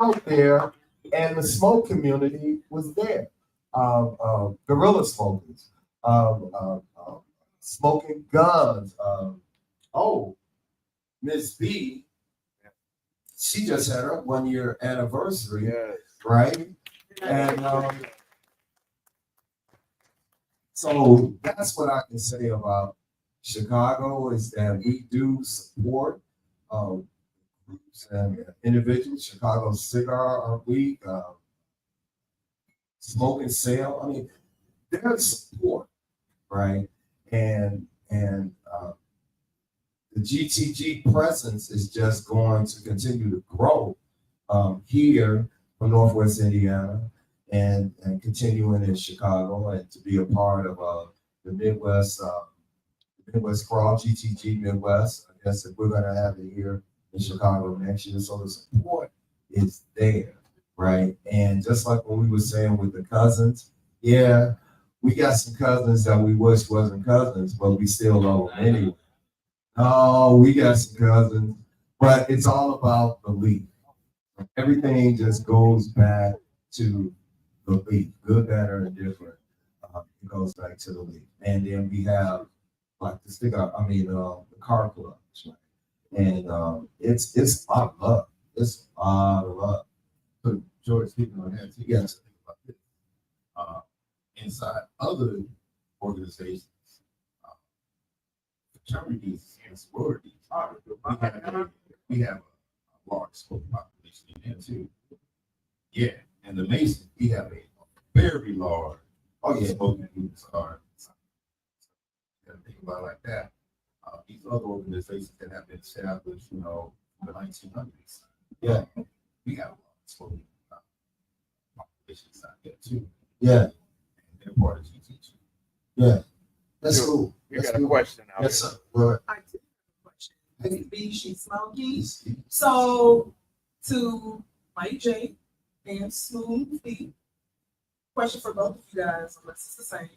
out there, and the smoke community was there. Guerrilla smokers, smoking guns. Miss B, she just had her 1 year anniversary, Yes. right? And so that's what I can say about Chicago is that we do support groups and individuals. Chicago Cigar Week, Smoke and Sale. I mean, there's support, right? And the GTG presence is just going to continue to grow here from Northwest Indiana and continuing in Chicago and to be a part of the Midwest Crawl, GTG Midwest. I guess if we're gonna have it here in Chicago next year, so the support is there, right? And just like what we were saying with the cousins, yeah, we got some cousins that we wish wasn't cousins, but we still love them anyway. Oh, we got some cousins, but it's all about belief. Everything just goes back to belief, good, better, and different. It goes back to the belief. And then we have like the car clubs, right? And it's a lot of love. It's a lot of love. So George, speaking on that, you Yes. guys think about this. Inside other organizations, fraternities and sororities, we have a large smoke population in there too. Yeah, and the Masons, we have a very large smoking groups are. You gotta think about it like that. These other organizations that have been established, in the 1900s. Yeah. We have a lot of smoking populations out there too. Yeah. And they're part of GTG. Yeah. That's Sure. cool. You got a question out Yes, there. sir. Well, I do have a question. This is B, she's smoking. So to Mike J and Smooth B, question for both of you guys, unless it's the same.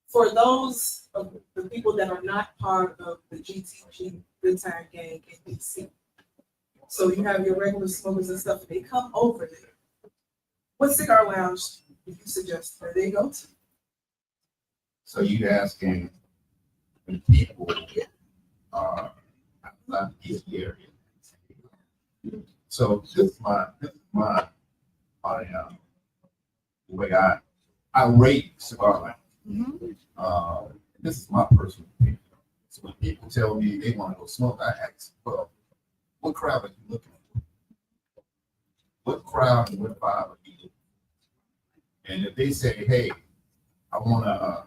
For those of the people that are not part of the GTG Good Time Gang in DC, so you have your regular smokers and stuff, and they come over there. What cigar lounge do you suggest that they go to? So you asking when people are outside the area. So this is my the way I rate cigar lounge. This is my personal opinion. So when people tell me they want to go smoke, I ask, well, what crowd are you looking for? What crowd and what vibe are you looking for? And if they say, hey, I want to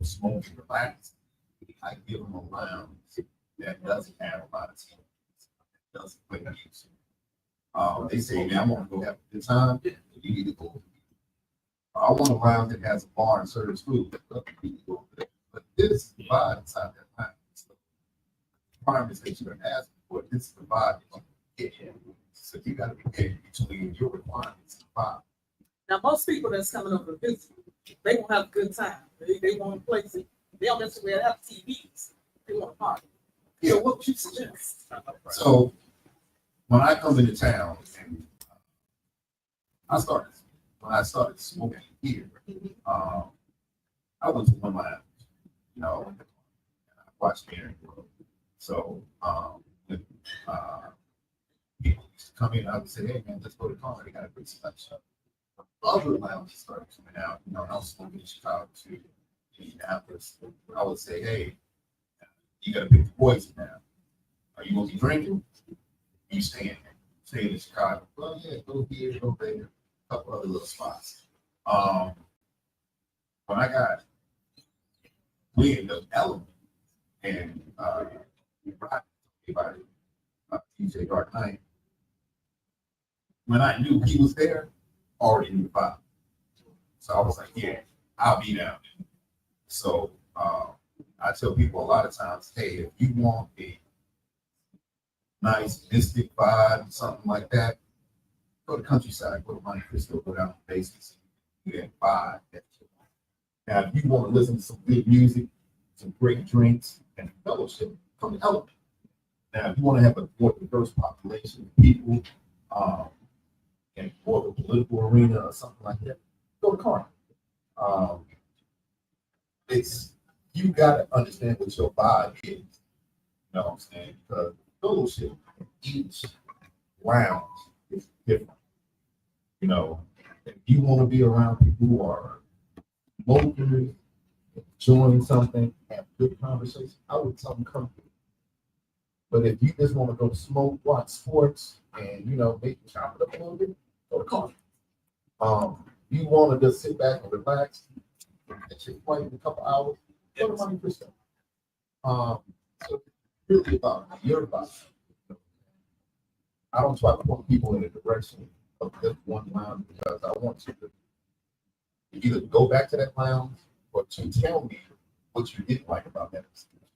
smoke and relax, I give them a lounge that doesn't have a lot of TV, doesn't play music. They say, man, I want to go have a good time. You need to go. I want a lounge that has a bar and serves food. You need to go there. But this is the vibe inside that lounge. So the requirements that you're asking for, this is the vibe you're going to get. So you got to be picky between your requirements and the vibe. Now, most people that's coming over to visit, they won't have a good time. They want to play. They don't necessarily have TVs. They want to party. Yeah. So what would you suggest? So when I come into town, and when I started smoking here, I went to one lounge, and I watched Aaron grow. So when people used to come in, I would say, hey man, let's go to Concord. They got a great selection. Other lounges started coming out. And I was smoking in Chicago too, Indianapolis. I would say, hey, you got to pick the poison now. Are you going to be drinking? You staying in Chicago? Well, yeah, go here, go there, a couple other little spots. When I got William of Element and everybody, TJ Dark Knight, when I knew he was there, I already knew the vibe. So I was like, yeah, I'll be down. So I tell people a lot of times, hey, if you want a nice mystic vibe, something like that, go to Countryside, go to Monte Cristo, go down to Basics, you get vibe. Now, if you want to listen to some good music, some great drinks, and fellowship, come to Element. Now, if you want to have a more diverse population of people, and more of a political arena or something like that, go to Carnival. It's you got to understand what your vibe is. You know what I'm saying? Because fellowship, each lounge is different. You know, if you want to be around people who are smokers, enjoying something, have good conversation, I would tell them come. But if you just want to go smoke, watch sports, and maybe chop it up a little bit, go to Carnival. You want to just sit back and relax, get your flight in a couple hours, go to Monte Cristo. So it's really about your body. I don't try to point people in the direction of just one lounge because I want you to either go back to that lounge or to tell me what you didn't like about that experience.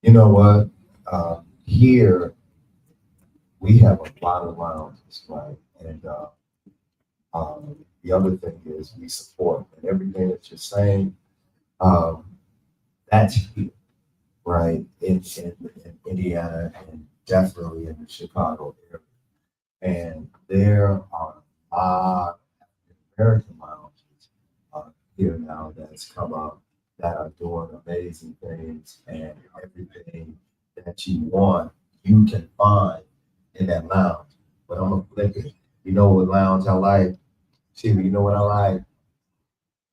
You know what? Here we have a lot of lounges, right? And the other thing is we support and everything that you're saying. That's here, right? In Indiana and definitely in the Chicago area. And there are a lot of American lounges here now that's come up that are doing amazing things, and everything that you want, you can find in that lounge. But I'm gonna flip it. You know what lounge I like? Chibi, you know what I like?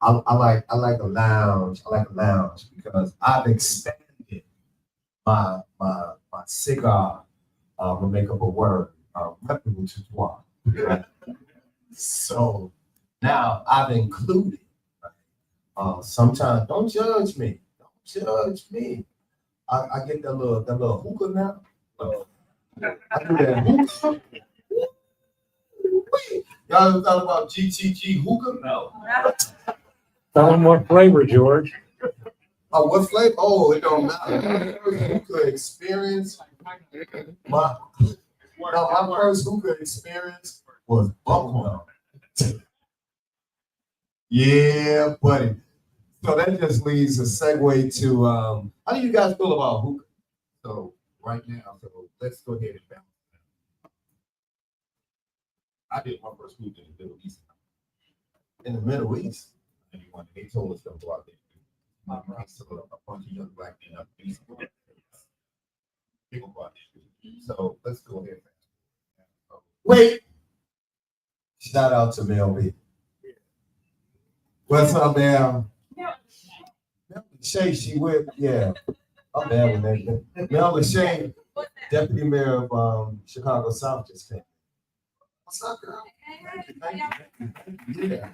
I like a lounge. I like a lounge because I've expanded my cigar. I'm gonna make up a word, repertoire. Right? So now I've included. Sometimes don't judge me. Don't judge me. I get that little hookah now. I do that hookah. Y'all ever thought about GTG hookah? No. Tell them what flavor, George. Oh, what flavor? Oh, it don't matter. Hookah experience. My first hookah experience was bubblegum. Yeah, buddy. So that just leads a segue to how do you guys feel about hookah? So right now, let's go ahead and balance. I did my first hookah in the Middle East. In the Middle East? They told us to go out there. I saw a bunch of young black men up in East. People go out there. So let's go ahead. Wait. Shout out to Mel B. What's up, Mel? Shay, she with, yeah. I'm bad with that. Mel Lachey, Deputy Mayor of Chicago South, just came. What's up, girl? Thank you. Yeah.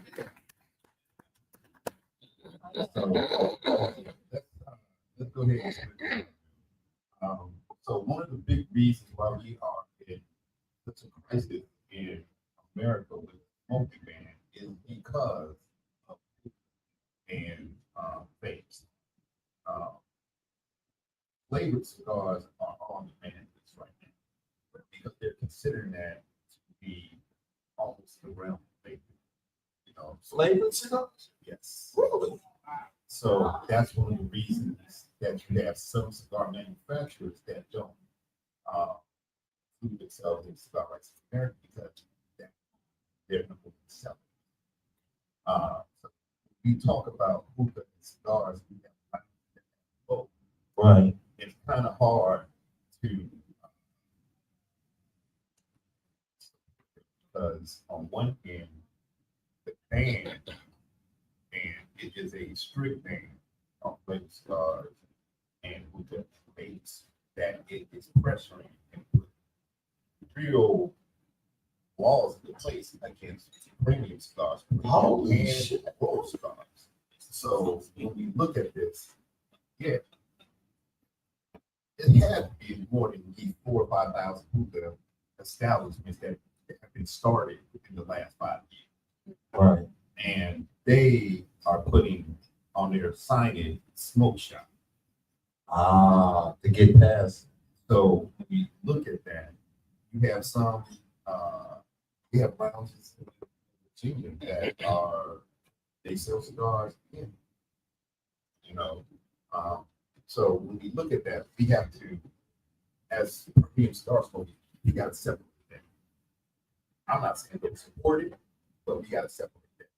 Let's go ahead. So one of the big reasons why we are in such a crisis in America with smoking ban is because of and vapes. Flavored cigars are on demand right now because they're considering that to be almost the realm of vaping. Flavored cigars? Yes. Really? So that's one of the reasons that you have some cigar manufacturers that don't include themselves in cigar rights in America because they're number one seller. So we talk about hookah and cigars, we have both. Right. It's kind of hard to because on one end, the ban, and it is a strict ban on flavored cigars and hookah vapes that it is pressuring and put real laws in place against premium cigars. Holy shit. Roll cigars. So when we look at this, yeah, it had to be more than these 4,000 or 5,000 hookah establishments that have been started in the last 5 years. Right. And they are putting on their signage smoke shop. To get past. So when you look at that, you have some, we have lounges in Virginia that are, they sell cigars in, you know. So when we look at that, we have to, as premium cigar smoking, we gotta separate that. I'm not saying don't support it, but we gotta separate that.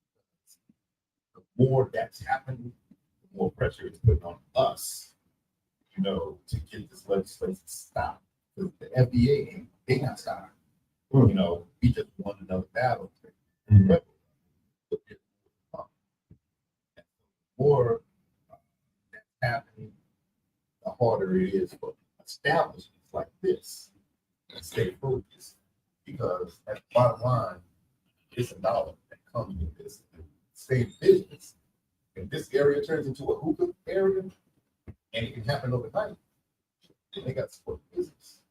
The more that's happening, the more pressure is put on us, you know, to get this legislation stopped. The FDA, they not stopping. You know, we just won another battle. Mhm. The more that's happening, the harder it is for establishments like this to stay focused. Because at the bottom line, it's a dollar that comes with this. Stay in business. If this area turns into a hookah area, and it can happen overnight, then they got to support the business.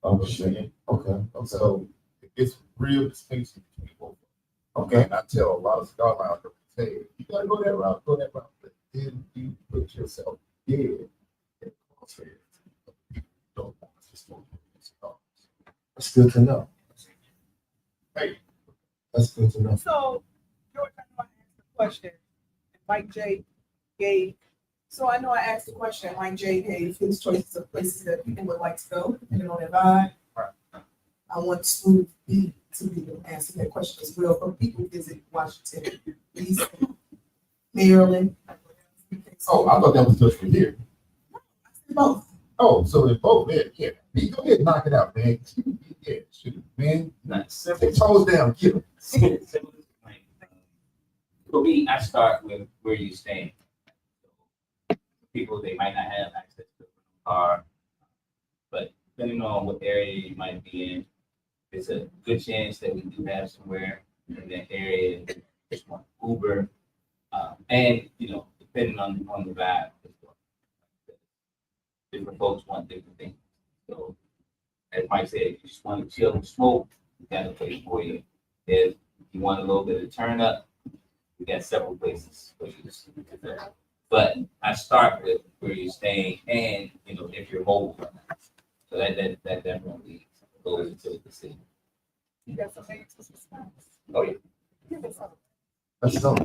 Oh, shit. Okay. So it's real distinction between both. Okay. And I tell a lot of cigar loungers, hey, you gotta go that route, go that route. But then you put yourself dead in the crosshairs. People don't want to smoke cigars. That's good to know. Hey, That's good to know. So, George, I know I asked the question. Mike J gave, so I know I asked the question, Mike J gave his choices of places that people would like to go, depending on their vibe. I want Smooth B to be able to answer that question as well, for people who visit Washington, D.C., Maryland. oh, I thought that was just for here. Both. Oh, so it's both, man. Yeah, man, go ahead and knock it out, man. Yeah, shoot, man. Not simple. Take toes down, get them. Simple to explain. For me, I start with where you stand. People, they might not have access to a car, but depending on what area you might be in, there's a good chance that we do have somewhere in that area. Just want Uber, and you know, depending on the vibe, as well. Different folks want different things. So, as Mike said, if you just want to chill and smoke, we got a place for you. If you want a little bit of turn up, we got several places for you to do that. But I start with where you're staying, and you know, if you're mobile. So that definitely goes into the city. You got some answers for spots? Oh yeah. That's so.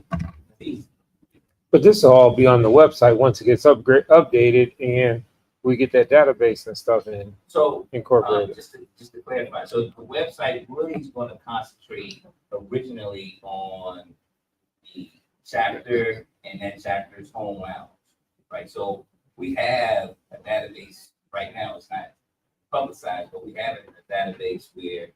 But this will all be on the website once it gets updated and we get that database and stuff in So incorporated. just to clarify, so the website really is going to concentrate originally on the chapter and that chapter's home lounge, right? So we have a database right now. It's not publicized, but we have it in a database where,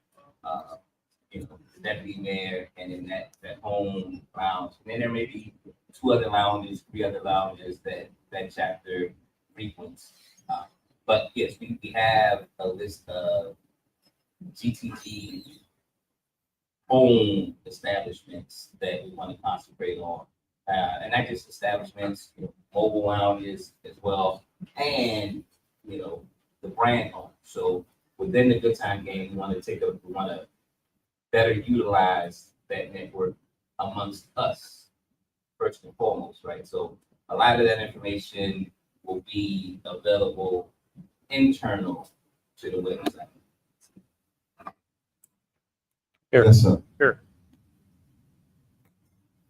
you know, the deputy mayor and in that home lounge, and then there may be 2 other lounges, 3 other lounges that chapter frequents. But yes, we have a list of GTG home establishments that we want to concentrate on. And not just establishments, you know, mobile lounges as well, and, you know, the brand home. So within the Good Time game, we want to better utilize that network amongst us, first and foremost, right? So a lot of that information will be available internal to the website. Here. Yes, sir. Here.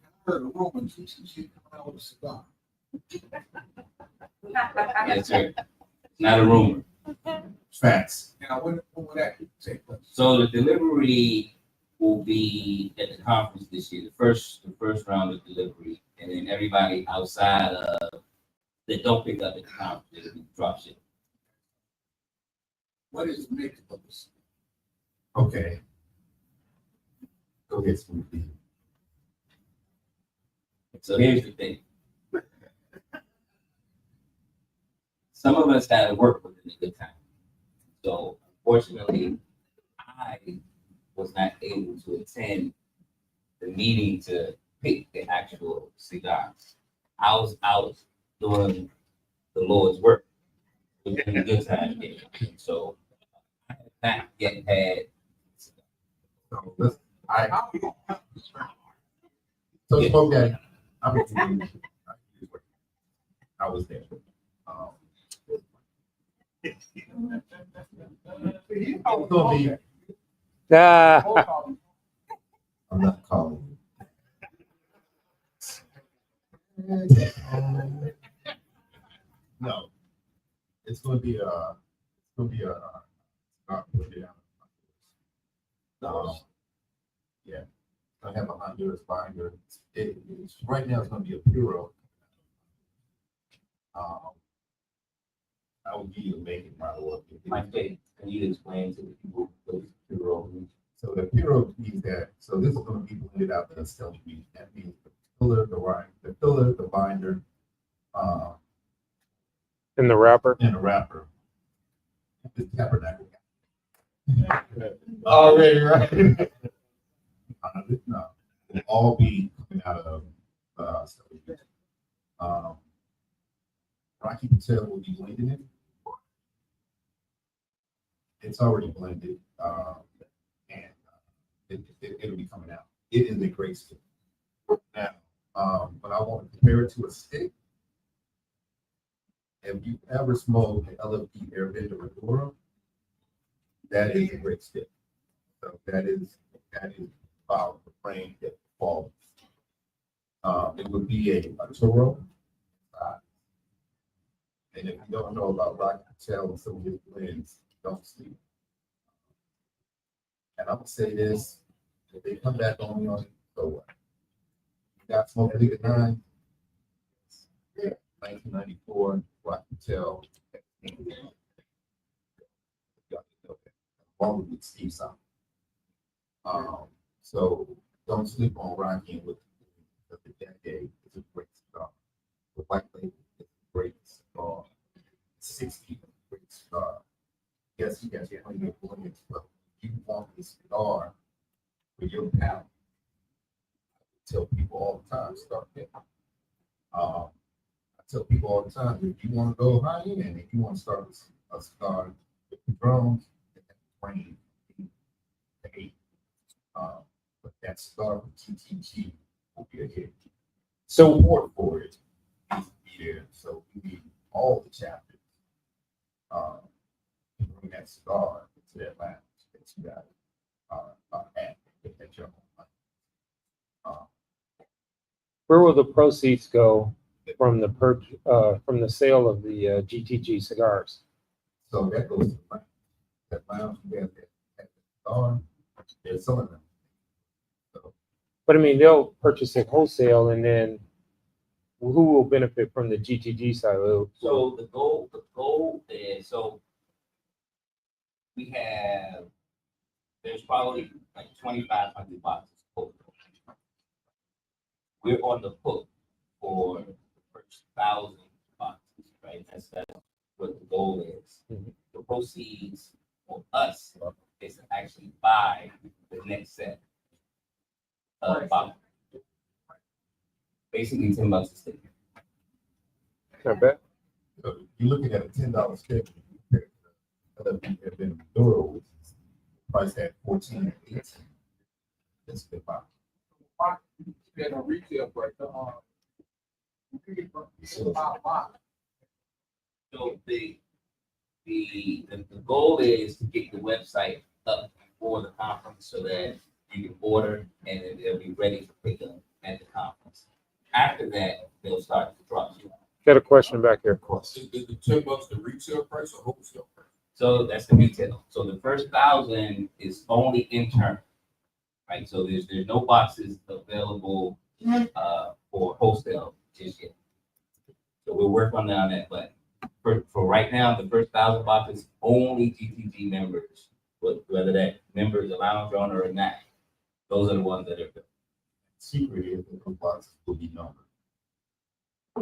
I heard a rumor GTG coming out with a cigar. Yes, sir. Not a rumor. Facts. Now, when will that take place? So the delivery will be at the conference this year, the first round of delivery, and then everybody outside of that don't pick up at the conference, it'll be drop ship. What is the makeup of this? Okay. Go ahead, Smooth B. So here's the thing. Some of us had to work within a good time. So unfortunately, I was not able to attend the meeting to pick the actual cigars. I was out doing the Lord's work within the good time game. So I have not yet had. So let's, so Smoke Daddy, I was there. He's gonna be- Ah, I'm not calling you. No, it's gonna be yeah, I have a Honduras binder. Right now it's gonna be a Puro. I will give you a make and model of it. My faith, can you explain to the people what is Puro means? So the Puro means that, so this is gonna be blended out that's telling me, that means the filler, the binder, in the wrapper. and the wrapper. The tabernacle. Already, right? No, it'll all be coming out of, Rocky Patel will be blending it. It's already blended, and it'll be coming out. It is a great stick. Now, but I want to compare it to a stick. If you ever smoked an LFP Airbender Redora, that is a great stick. So that is about the frame that falls. It would be a Toro. And if you don't know about Rocky Patel and some of his blends, don't sleep. And I'm gonna say this, if they come back on me on it, so what? You got Smoke League at 9, 1994, Rocky Patel. Along with Steve Simon. So don't sleep on Rocky with the decade. It's a great cigar. The White Label is a great cigar. 60 is a great cigar. Yes, you guys get 100 points, but you want the cigar for your palate. I tell people all the time, start there. I tell people all the time, if you want to go high end, if you want to start with a cigar with the drums, brain, but that cigar from TTG will be a hit. So Support for it needs to be there. So we need all the chapters. To bring that cigar to that lounge that you got at that your where will the proceeds go from the sale of the GTG cigars? So that goes to that lounge we have at the cigar. There's some of them. But I mean, they'll purchase it wholesale, and then who will benefit from the GTG side? So the goal is, so we have, there's probably like 2,500 boxes. We're on the hook for the first 1,000 boxes, right? That's what the goal is. The proceeds for us is to actually buy the next set of boxes. Basically $10 a stick. Not bad. So you're looking at a $10 stick. Have been Maduro, which is priced at 14 and 18. That's a good buy. Get a retail price. So the goal is to get the website up before the conference so that you can order and then they'll be ready to pick up at the conference. After that, they'll start to drop you. Got a question back here. Is the $10 the retail price or wholesale price? So that's the retail. So the first 1,000 is only internal, right? So there's no boxes available for wholesale just yet. So we're working on that, but for right now, the first 1,000 boxes, only GTG members, whether that member is a lounge owner or not, those are the ones that are built. Secret is that those boxes will be numbered.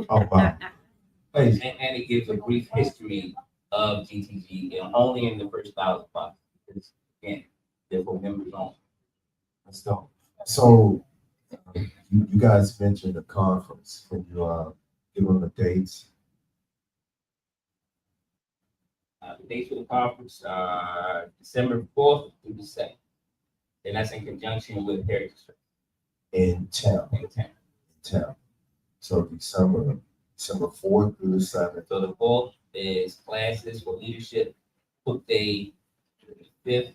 Oh, wow. Hey, And it gives a brief history of GTG and only in the first 1,000 boxes. Because again, they're for members only. let's go. So you guys mentioned the conference. Can you give them the dates? The dates for the conference are December 4th through the 2nd. And that's in conjunction with Heritage In town. in town. So December 4th through the 7th. So the 4th There's classes for leadership. Book day, the 5th.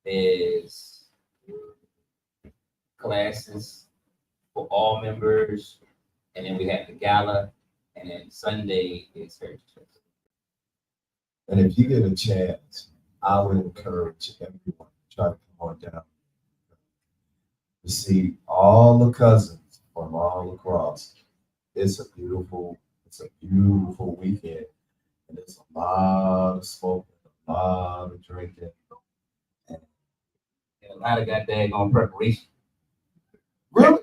There's classes for all members. And then we have the gala. And then Sunday is Heritage Festival. And if you get a chance, I would encourage everyone to try to come on down to see all the cousins from all across. It's a beautiful weekend. And there's a lot of smoking, a lot of drinking. And a lot of goddamn on preparation. Really?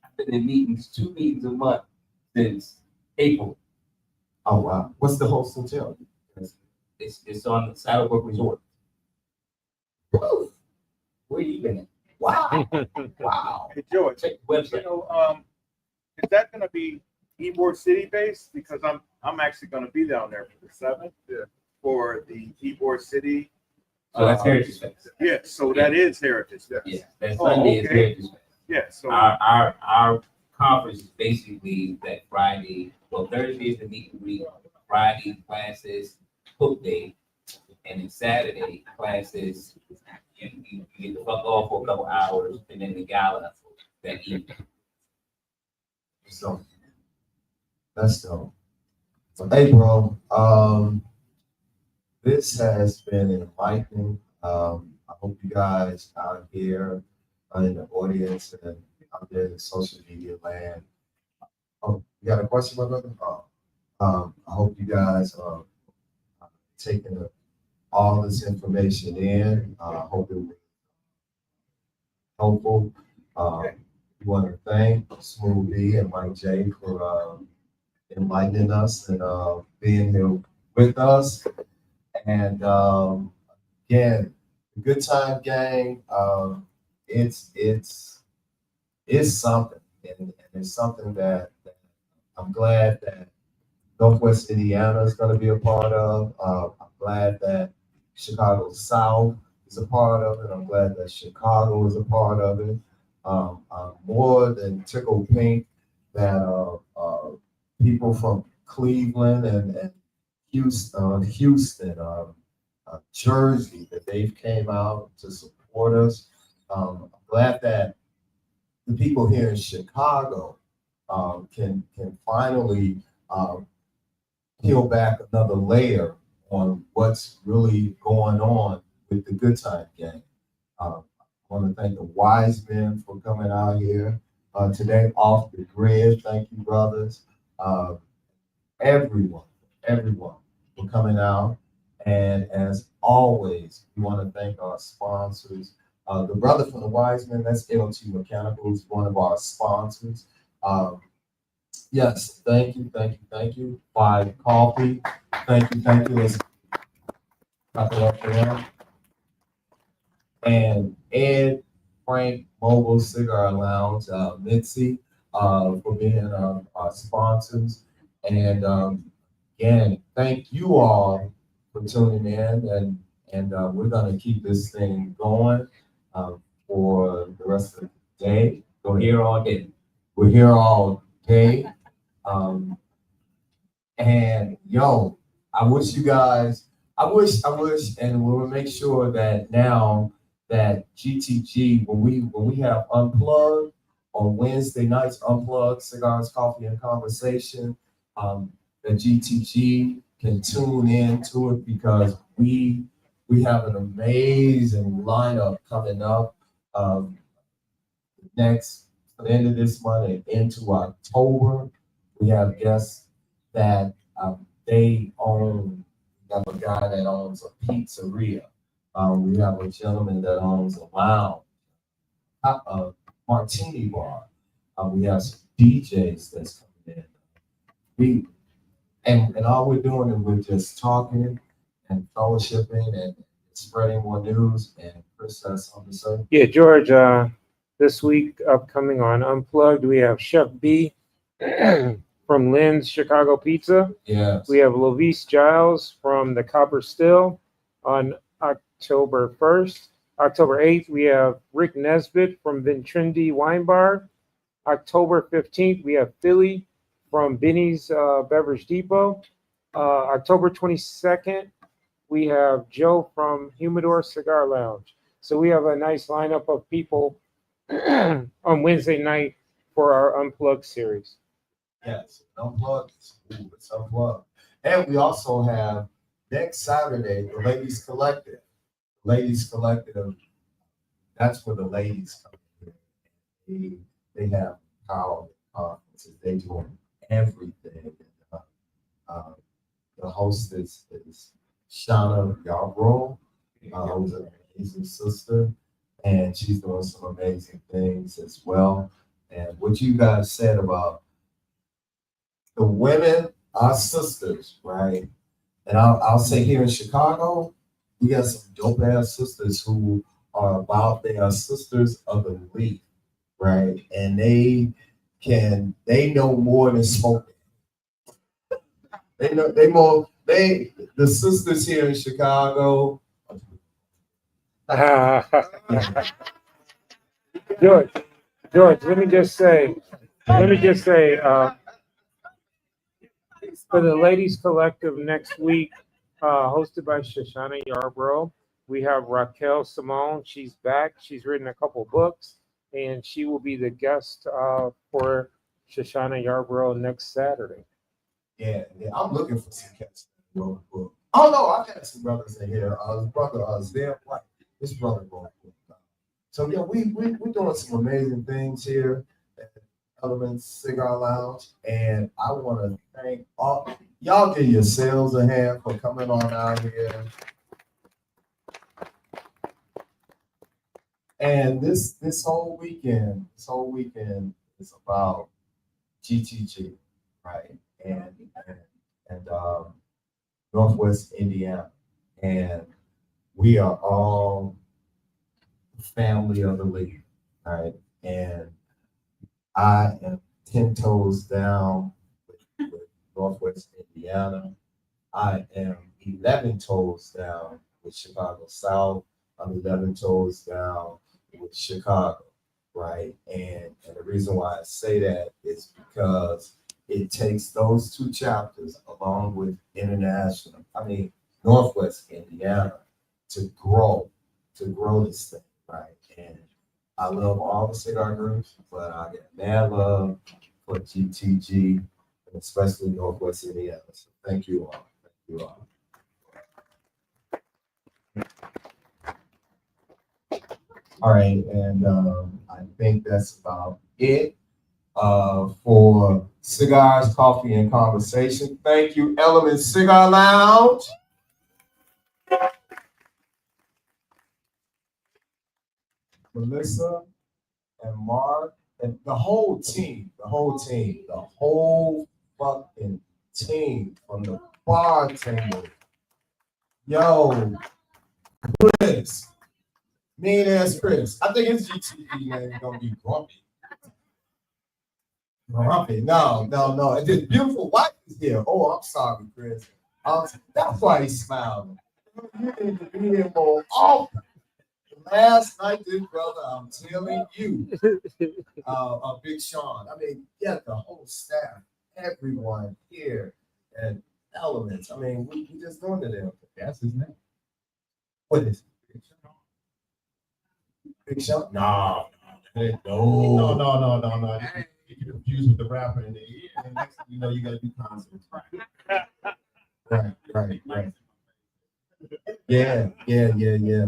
I've been in meetings, 2 meetings a month since April. Oh, wow. What's the host hotel? It's on the Saddlebrook Resort. Woo! Where you been at? Wow. Wow. Hey, George, Check the you website. know, is that gonna be Ybor City based? Because I'm actually gonna be down there for the 7th for the Ybor City. So that's Heritage Fest. Yeah, so that is Heritage. Yeah, that Oh, Sunday is okay. Heritage Fest. Yeah, so Our conference is basically that Friday. Well, Thursday is the meet and greet. Friday classes, hook day, and then Saturday classes. You get the fuck off for a couple hours, and then the gala that evening. So that's dope. So, hey, bro, this has been enlightening. I hope you guys out here in the audience and out there in social media land. Oh, you got a question, my brother? I hope you guys are taking all this information in. I hope it was helpful. We want to thank Smooth B and Mike J for enlightening us and being here with us. And again, the Good Time Gang, it's something, and it's something that I'm glad that Northwest Indiana is going to be a part of. I'm glad that Chicago South is a part of it. I'm glad that Chicago is a part of it. I'm more than tickled pink that people from Cleveland and Houston, Jersey, that they've came out to support us. I'm glad that the people here in Chicago can finally peel back another layer on what's really going on with the Good Time Gang. I want to thank the Wise Men for coming out here today off the grid. Thank you, brothers. Everyone for coming out. And as always, we want to thank our sponsors. The brother from the Wise Men, that's LT Mechanical, is one of our sponsors. Yes, thank you. Buy coffee. Thank you. Let's clap it up for them. And Ed Frank Mobile Cigar Lounge, Mitzi, for being our sponsors. And again, thank you all for tuning in, and we're gonna keep this thing going for the rest of the day. We're here all day. We're here all day. And yo, I wish, and we'll make sure that now that GTG, when we have Unplugged on Wednesday nights, Unplugged Cigars, Coffee, and Conversation, that GTG can tune in to it, because we have an amazing lineup coming up next, at the end of this month and into October. We have guests that they own. We have a guy that owns a pizzeria. We have a gentleman that owns a lounge, a martini bar. We have some DJs that's coming in. And all we're doing is we're just talking and fellowshipping and spreading more news. And Chris has something to say. Yeah, George, this week upcoming on Unplugged, we have Chef B from Lynn's Chicago Pizza. Yes. We have Lovis Giles from the Copper Still on October 1st. October 8th, we have Rick Nesbitt from Ventrendi Wine Bar. October 15th, we have Philly from Benny's Beverage Depot. October 22nd, we have Joe from Humidor Cigar Lounge. So we have a nice lineup of people on Wednesday night for our Unplugged series. Yes, unplugged. Ooh, it's unplugged. And we also have next Saturday, the Ladies Collective. Ladies Collective, that's where the ladies come in. They have power conferences. They do everything. The host is Shauna Yarbrough, who's an amazing sister, and she's doing some amazing things as well. And what you guys said about the women, our sisters, right? And I'll say here in Chicago, we got some dope ass sisters who are about, they are sisters of the week, right? And they know more than smoking. The sisters here in Chicago. George, let me just say, for the Ladies Collective next week, hosted by Shoshana Yarbrough, we have Raquel Simone. She's back. She's written a couple books, and she will be the guest for Shoshana Yarbrough next Saturday. Yeah, I'm looking for some cats. Oh no, I've had some brothers in here. His brother, Zan White. His brother wrote a book. So yeah, we're doing some amazing things here at Elements Cigar Lounge, and I want to thank all y'all. Give yourselves a hand for coming on out here. And this whole weekend is about GTG, right? And Northwest Indiana, and we are all family of the league, right? And I am 10 toes down with Northwest Indiana. I am 11 toes down with Chicago South. I'm 11 toes down with Chicago, right? And the reason why I say that is because it takes those two chapters along with Northwest Indiana to grow this thing, right? And I love all the cigar groups, but I get mad love for GTG, and especially Northwest Indiana. So thank you all. Thank you all. All right, and I think that's about it for Cigars, Coffee, and Conversation. Thank you, Element Cigar Lounge. Melissa and Mark and the whole fucking team from the bartender. Yo, Chris, mean ass Chris. I think his GTV name is gonna be Grumpy. Grumpy. No. And this beautiful wife is here. Oh, I'm sorry, Chris. That's why he's smiling. You need to be here more often. Last night, this brother, I'm telling you, Big Sean. I mean, yeah, the whole staff, everyone here at Elements. I mean, we just doing it there. That's his name. What is it? Big Sean? No. No. You get confused with the rapper in the ear, and next thing you know, you gotta do concerts. Right. Yeah.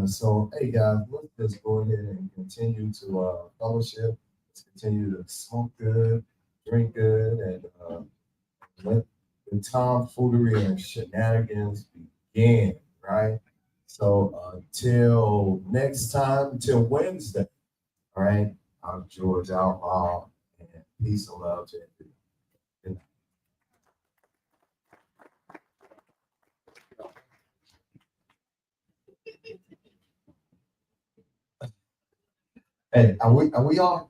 So, hey guys, let's just go ahead and continue to fellowship. Let's continue to smoke good, drink good, and let the tomfoolery and shenanigans begin, right? So until next time, until Wednesday, all right? I'm George Outlaw, and peace and love to everyone. Hey, are we all?